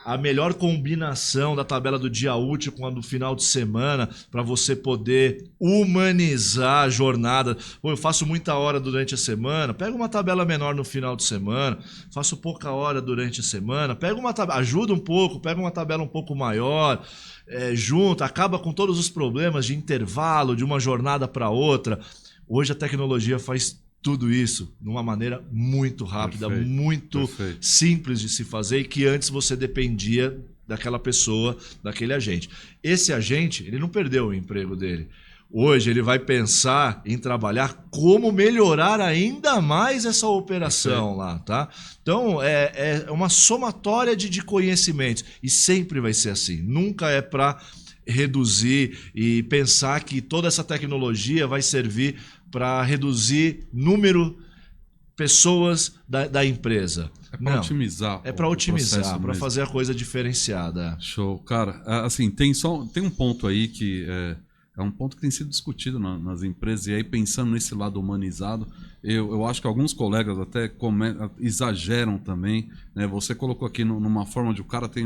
a melhor combinação da tabela do dia útil com a do final de semana para você poder humanizar a jornada. Pô, eu faço muita hora durante a semana, pega uma tabela menor no final de semana, faço pouca hora durante a semana, pega uma tabela, ajuda um pouco, pega uma tabela um pouco maior, junta, acaba com todos os problemas de intervalo, de uma jornada para outra. Hoje a tecnologia faz tudo isso de uma maneira muito rápida, muito simples de se fazer e que antes você dependia daquela pessoa, daquele agente. Esse agente, ele não perdeu o emprego dele. Hoje ele vai pensar em trabalhar como melhorar ainda mais essa operação lá, tá? Então é uma somatória de conhecimentos e sempre vai ser assim. Nunca é para reduzir e pensar que toda essa tecnologia vai servir para reduzir número pessoas da empresa. É para otimizar. É para otimizar, para fazer a coisa diferenciada. Show. Cara, assim, tem um ponto aí que é um ponto que tem sido discutido nas empresas, e aí pensando nesse lado humanizado, eu acho que alguns colegas até exageram também, né? Você colocou aqui numa forma de o cara tem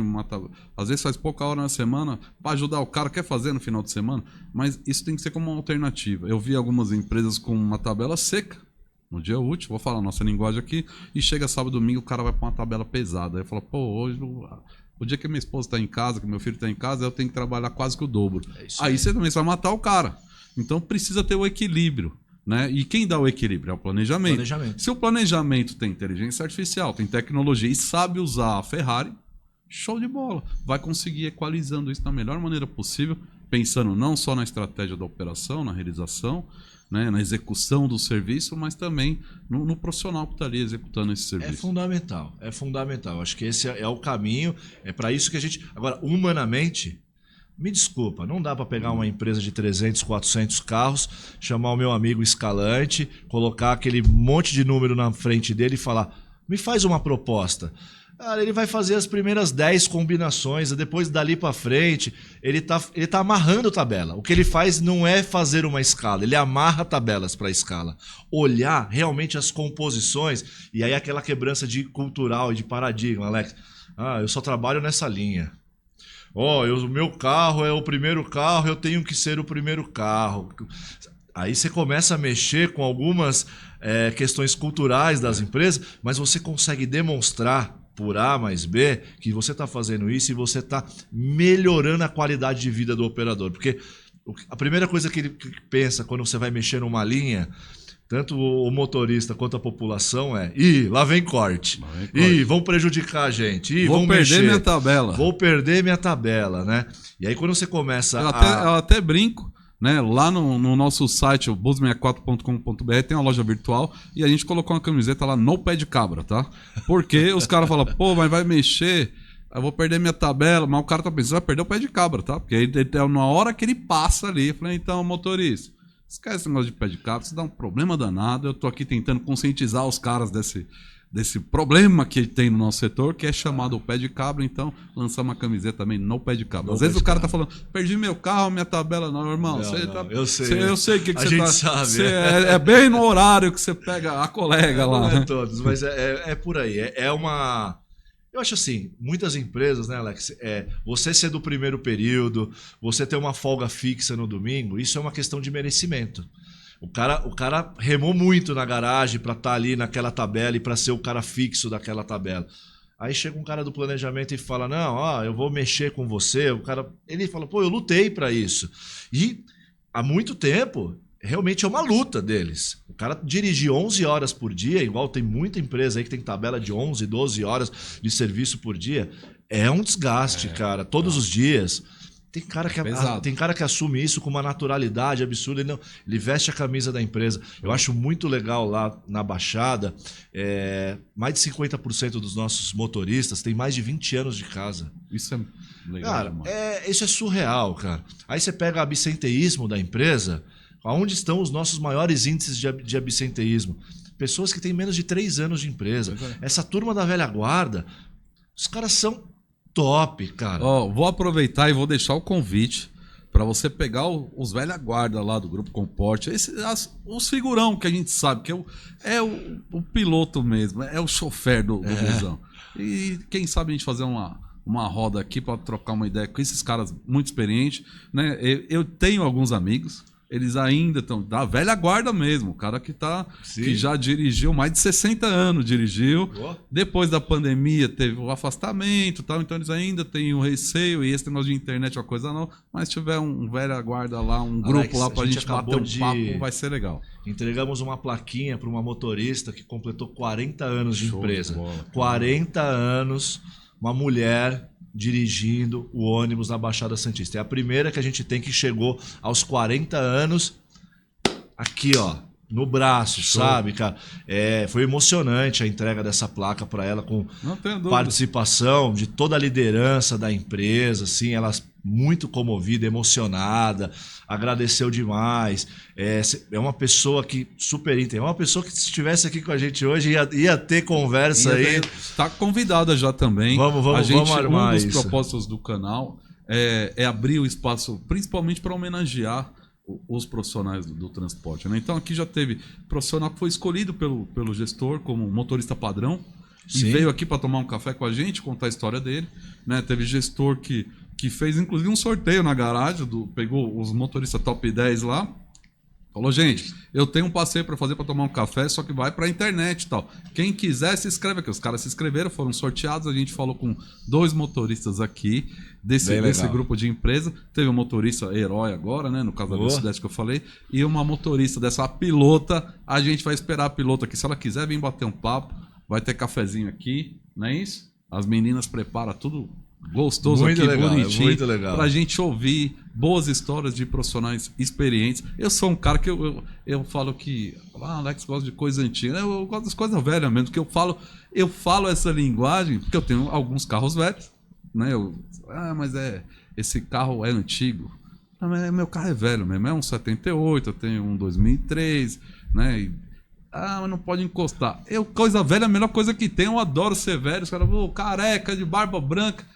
às vezes faz pouca hora na semana para ajudar o cara, quer fazer no final de semana, mas isso tem que ser como uma alternativa. Eu vi algumas empresas com uma tabela seca no dia útil, vou falar a nossa linguagem aqui, e chega sábado e domingo o cara vai para uma tabela pesada. Aí fala, pô, hoje o dia que minha esposa está em casa, que meu filho está em casa, eu tenho que trabalhar quase que o dobro. Aí você também vai matar o cara. Então precisa ter o equilíbrio, né? E quem dá o equilíbrio é o planejamento. Se o planejamento tem inteligência artificial, tem tecnologia e sabe usar a Ferrari, show de bola. Vai conseguir equalizando isso da melhor maneira possível, pensando não só na estratégia da operação, na realização, né, na execução do serviço, mas também no profissional que está ali executando esse serviço. É fundamental. Acho que esse é o caminho, é para isso que a gente... Agora, humanamente, me desculpa, não dá para pegar uma empresa de 300, 400 carros, chamar o meu amigo escalante, colocar aquele monte de número na frente dele e falar, me faz uma proposta. Cara, ele vai fazer as primeiras 10 combinações, depois dali para frente, ele tá amarrando tabela. O que ele faz não é fazer uma escala, ele amarra tabelas para a escala. Olhar realmente as composições, e aí aquela quebrança de cultural e de paradigma, Alex. Eu só trabalho nessa linha. O meu carro é o primeiro carro, eu tenho que ser o primeiro carro. Aí você começa a mexer com algumas questões culturais das empresas, mas você consegue demonstrar por A mais B que você está fazendo isso e você está melhorando a qualidade de vida do operador. Porque a primeira coisa que ele pensa quando você vai mexer numa linha, tanto o motorista quanto a população lá vem corte. Vão prejudicar a gente. Vou perder minha tabela. Vou perder minha tabela, né? E aí quando você começa eu até brinco, né? Lá no nosso site, o bus64.com.br, tem uma loja virtual e a gente colocou uma camiseta lá, no pé de cabra, tá? Porque os caras falam, pô, mas vai mexer, eu vou perder minha tabela, mas o cara tá pensando, vai perder o pé de cabra, tá? Porque aí na hora que ele passa ali, eu falei, então, motorista, esquece esse negócio de pé de cabra, isso dá um problema danado, eu tô aqui tentando conscientizar os caras desse desse problema que tem no nosso setor, que é chamado o pé de cabra. Então, lançar uma camiseta também no pé de cabra. Às vezes o cara tá falando, perdi meu carro, minha tabela. Não, irmão, eu sei. Eu sei que a você gente tá. sabe. É bem no horário que você pega a colega lá. Não é Né? todos, mas é por aí. É uma. Eu acho assim, muitas empresas, né, Alex? Você ser do primeiro período, você ter uma folga fixa no domingo, isso é uma questão de merecimento. O cara remou muito na garagem para estar ali naquela tabela e para ser o cara fixo daquela tabela. Aí chega um cara do planejamento e fala, não, eu vou mexer com você. Ele fala, pô, eu lutei para isso. E há muito tempo, realmente é uma luta deles. O cara dirigir 11 horas por dia, igual tem muita empresa aí que tem tabela de 11, 12 horas de serviço por dia, é um desgaste, cara, todos os dias. Tem cara que assume isso com uma naturalidade absurda. Ele veste a camisa da empresa. Eu acho muito legal lá na Baixada. Mais de 50% dos nossos motoristas têm mais de 20 anos de casa. Isso é legal. Cara, isso é surreal, cara. Aí você pega o absenteísmo da empresa. Onde estão os nossos maiores índices de absenteísmo? Pessoas que têm menos de 3 anos de empresa. Essa turma da velha guarda, os caras são top, cara. Vou aproveitar e vou deixar o convite para você pegar os velha guarda lá do Grupo Comporte, os figurão que a gente sabe que é o piloto mesmo, é o chofer do busão. E quem sabe a gente fazer uma roda aqui para trocar uma ideia com esses caras muito experientes, né? Eu tenho alguns amigos. Eles ainda estão da velha guarda mesmo, o cara que já dirigiu mais de 60 anos, dirigiu. Depois da pandemia teve o afastamento, tal, então eles ainda têm o receio, e esse negócio de internet é uma coisa não, mas se tiver um velha guarda lá, um grupo Alex, lá pra gente bater um papo, vai ser legal. Entregamos uma plaquinha para uma motorista que completou 40 anos de empresa. 40 anos, uma mulher dirigindo o ônibus na Baixada Santista. É a primeira que a gente tem que chegou aos 40 anos aqui, no braço, sabe, cara? Foi emocionante a entrega dessa placa para ela, com participação de toda a liderança da empresa, assim, ela muito comovida, emocionada, agradeceu demais. É uma pessoa que super íntegra, é uma pessoa que se estivesse aqui com a gente hoje ia ter conversa aí. Está convidada já também. Vamos armar um dos propósitos do canal é abrir o espaço, principalmente para homenagear os profissionais do transporte, né? Então aqui já teve profissional que foi escolhido pelo gestor como motorista padrão. Sim. E veio aqui para tomar um café com a gente, contar a história dele, né? Teve gestor que fez inclusive um sorteio na garagem, pegou os motoristas top 10 lá, falou, gente, eu tenho um passeio para fazer para tomar um café, só que vai para a internet e tal. Quem quiser se inscreve aqui. Os caras se inscreveram, foram sorteados, a gente falou com 2 motoristas aqui desse grupo de empresa. Teve um motorista herói agora, né? No caso da Velocidade que eu falei, e uma motorista dessa pilota. A gente vai esperar a pilota aqui, se ela quiser vir bater um papo. Vai ter cafezinho aqui, não é isso? As meninas preparam tudo gostoso muito aqui, legal, bonitinho. Muito legal. Pra gente ouvir boas histórias de profissionais experientes. Eu sou um cara que eu falo que... Alex gosta de coisa antiga. Eu gosto das coisas velhas mesmo, porque eu falo essa linguagem, porque eu tenho alguns carros velhos, né? Mas esse carro é antigo. Mas meu carro é velho mesmo, é um 78, eu tenho um 2003, né? Mas não pode encostar. Coisa velha, a melhor coisa que tem. Eu adoro ser velho. Os caras falam, careca, de barba branca.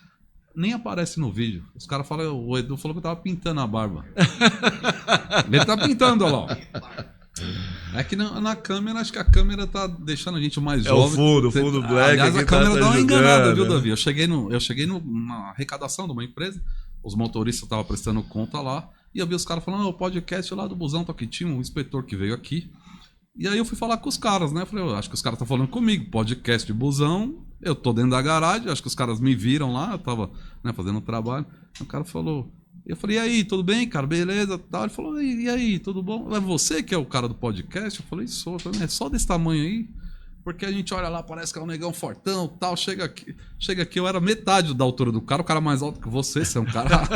Nem aparece no vídeo. Os caras falam, o Edu falou que eu tava pintando a barba. Ele tá pintando, olha lá. É que na câmera, acho que a câmera tá deixando a gente mais jovem. O fundo black. Aliás, a câmera dá uma enganada, viu, Davi? Eu cheguei na arrecadação de uma empresa, os motoristas estavam prestando conta lá, e eu vi os caras falando, o podcast lá do busão, tá aqui, tinha um inspetor que veio aqui. E aí eu fui falar com os caras, né? Eu falei, acho que os caras estão falando comigo, podcast de busão, eu tô dentro da garagem, acho que os caras me viram lá, eu tava, né, fazendo um trabalho. O cara falou, eu falei, e aí, tudo bem, cara? Beleza? Tal. Ele falou, e aí, tudo bom? É você que é o cara do podcast? Eu falei, sou. Eu falei, é só desse tamanho aí? Porque a gente olha lá, parece que é um negão fortão, tal, chega aqui, eu era metade da altura do cara, o cara mais alto que você é um cara...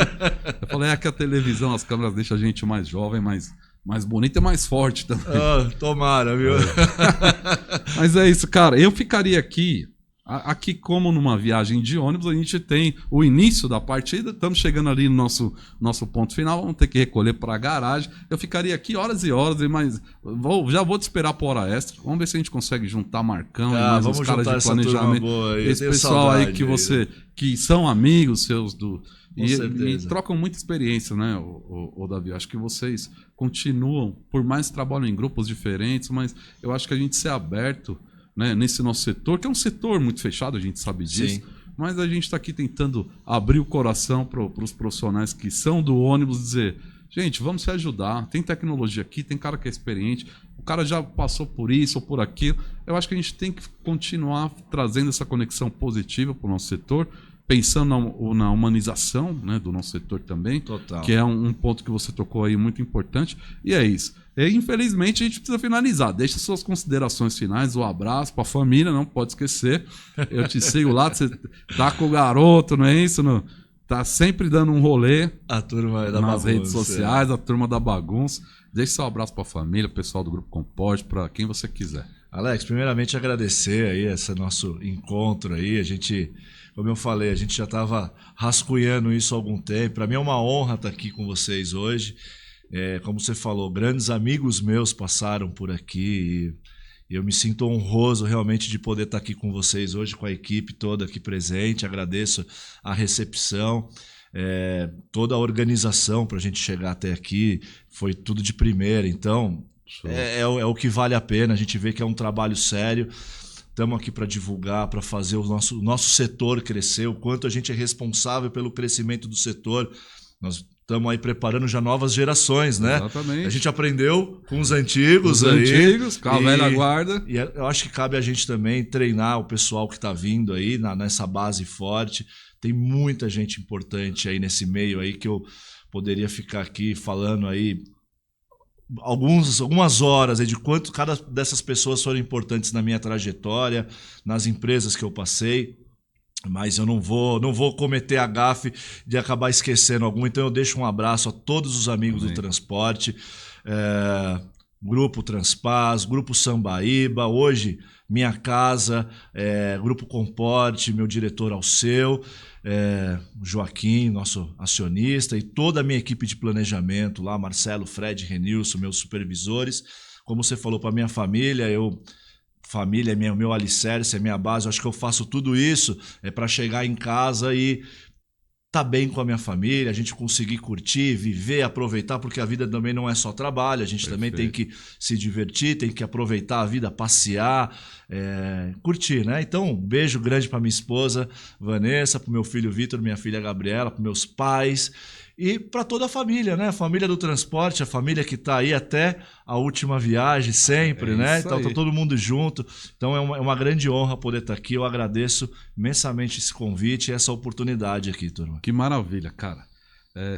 Eu falei, é que a televisão, as câmeras deixam a gente mais jovem, mais bonito e mais forte também. Tomara, viu? Mas é isso, cara. Eu ficaria aqui Aqui, como numa viagem de ônibus, a gente tem o início da partida, estamos chegando ali no nosso ponto final, vamos ter que recolher para a garagem. Eu ficaria aqui horas e horas, mas já vou te esperar por hora extra. Vamos ver se a gente consegue juntar Marcão e mais os caras de planejamento. Aí, esse pessoal aí que que são amigos seus e trocam muita experiência, né, o Davi? Acho que vocês continuam, por mais que trabalhem em grupos diferentes, mas eu acho que a gente ser aberto, né, nesse nosso setor, que é um setor muito fechado, a gente sabe disso, mas a gente está aqui tentando abrir o coração para os profissionais que são do ônibus, dizer, gente, vamos se ajudar, tem tecnologia aqui, tem cara que é experiente, o cara já passou por isso ou por aquilo. Eu acho que a gente tem que continuar trazendo essa conexão positiva para o nosso setor, pensando na humanização, né, do nosso setor também. Total. Que é um ponto que você tocou aí muito importante, e é isso. E, infelizmente, a gente precisa finalizar. Deixa suas considerações finais, o abraço para a família, não pode esquecer. Eu te sigo lá, você tá com o garoto, não é isso? Não? Tá sempre dando um rolê a turma da nas bagunça, redes sociais, a turma da bagunça. Deixa seu abraço para a família, pessoal do Grupo Comporte, para quem você quiser. Alex, primeiramente agradecer aí esse nosso encontro aí. A gente, como eu falei, a gente já estava rascunhando isso há algum tempo. Para mim é uma honra estar aqui com vocês hoje. Como você falou, grandes amigos meus passaram por aqui e eu me sinto honroso realmente de poder estar aqui com vocês hoje, com a equipe toda aqui presente. Agradeço a recepção, toda a organização para a gente chegar até aqui, foi tudo de primeira. Então, é o que vale a pena. A gente vê que é um trabalho sério. Estamos aqui para divulgar, para fazer o nosso setor crescer, o quanto a gente é responsável pelo crescimento do setor. Nós estamos aí preparando já novas gerações, né? Exatamente. A gente aprendeu com os antigos com a velha guarda. E eu acho que cabe a gente também treinar o pessoal que está vindo aí nessa base forte. Tem muita gente importante aí nesse meio aí que eu poderia ficar aqui falando aí algumas horas aí de quanto cada dessas pessoas foram importantes na minha trajetória, nas empresas que eu passei. Mas eu não vou cometer a gafe de acabar esquecendo algum. Então eu deixo um abraço a todos os amigos do transporte, Grupo Transpaz, Grupo Sambaíba, hoje Minha Casa, Grupo Comporte, meu diretor Alceu, Joaquim, nosso acionista, e toda a minha equipe de planejamento lá, Marcelo, Fred, Renilson, meus supervisores. Como você falou, para minha família, família é meu alicerce, é minha base. Eu acho que eu faço tudo isso para chegar em casa e tá bem com a minha família, a gente conseguir curtir, viver, aproveitar, porque a vida também não é só trabalho, a gente também tem que se divertir, tem que aproveitar a vida, passear, curtir, né? Então, um beijo grande para minha esposa Vanessa, para o meu filho Vitor, minha filha Gabriela, para meus pais e para toda a família, né? A família do transporte, a família que está aí até a última viagem sempre, né? Então tá todo mundo junto. Então é uma grande honra poder estar aqui. Eu agradeço imensamente esse convite e essa oportunidade aqui, turma. Que maravilha, cara.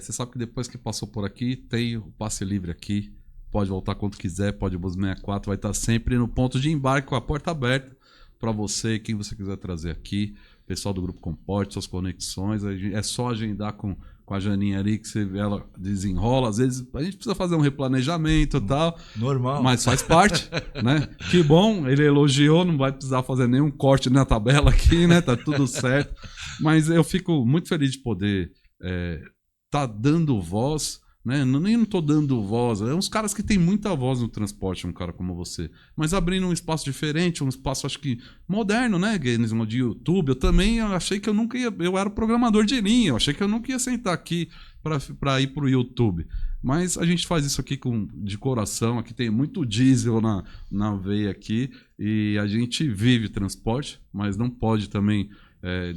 Você sabe que depois que passou por aqui, tem o passe livre aqui. Pode voltar quando quiser, pode ir Bus 64, vai estar sempre no ponto de embarque com a porta aberta para você, quem você quiser trazer aqui. Pessoal do Grupo Comporte, suas conexões. É só agendar com a Janinha ali, que ela desenrola. Às vezes a gente precisa fazer um replanejamento e tal. Normal. Mas faz parte, né? Que bom, ele elogiou, não vai precisar fazer nenhum corte na tabela aqui, né? Tá tudo certo. Mas eu fico muito feliz de poder tá dando voz, né? Nem não tô dando voz. É uns caras que tem muita voz no transporte, um cara como você. Mas abrindo um espaço diferente, um espaço, acho que moderno, né, Guedes, de YouTube. Eu também achei que eu nunca ia... Eu era programador de linha, eu achei que eu nunca ia sentar aqui para ir pro YouTube. Mas a gente faz isso aqui de coração. Aqui tem muito diesel na veia aqui. E a gente vive transporte, mas não pode também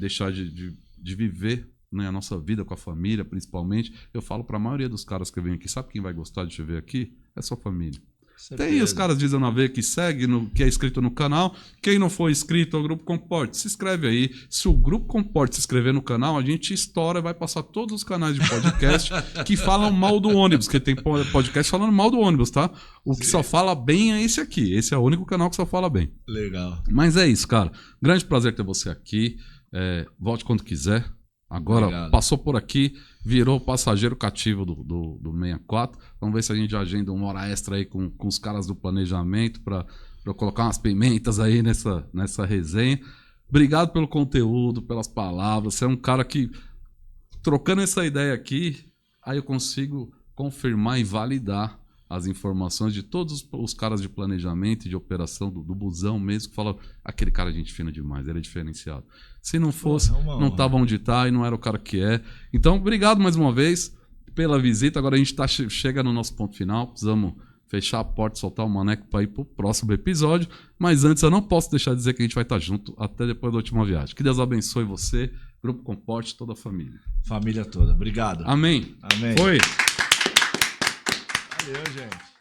deixar de viver, né, a nossa vida com a família, principalmente. Eu falo para a maioria dos caras que vêm aqui, sabe quem vai gostar de te ver aqui? É sua família. Certeza. Tem os caras dizendo a ver que segue, que é inscrito no canal. Quem não for inscrito ao Grupo Comporte, se inscreve aí. Se o Grupo Comporte se inscrever no canal, a gente estoura e vai passar todos os canais de podcast que falam mal do ônibus, que tem podcast falando mal do ônibus, tá? O que só fala bem é esse aqui. Esse é o único canal que só fala bem. Legal. Mas é isso, cara. Grande prazer ter você aqui. Volte quando quiser. Agora, obrigado. Passou por aqui, virou passageiro cativo do 64. Vamos ver se a gente agenda uma hora extra aí com os caras do planejamento para eu colocar umas pimentas aí nessa resenha. Obrigado pelo conteúdo, pelas palavras. Você é um cara que, trocando essa ideia aqui, aí eu consigo confirmar e validar as informações de todos os caras de planejamento e de operação do busão mesmo, que falam, aquele cara é gente fina demais, ele é diferenciado. Se não fosse, não estava onde está e não era o cara que é. Então, obrigado mais uma vez pela visita. Agora a gente chega no nosso ponto final, precisamos fechar a porta, soltar o maneco para ir para o próximo episódio. Mas antes, eu não posso deixar de dizer que a gente vai estar junto até depois da última viagem. Que Deus abençoe você, Grupo Comporte, toda a família. Família toda. Obrigado. Amém. Amém. Foi. Valeu, gente.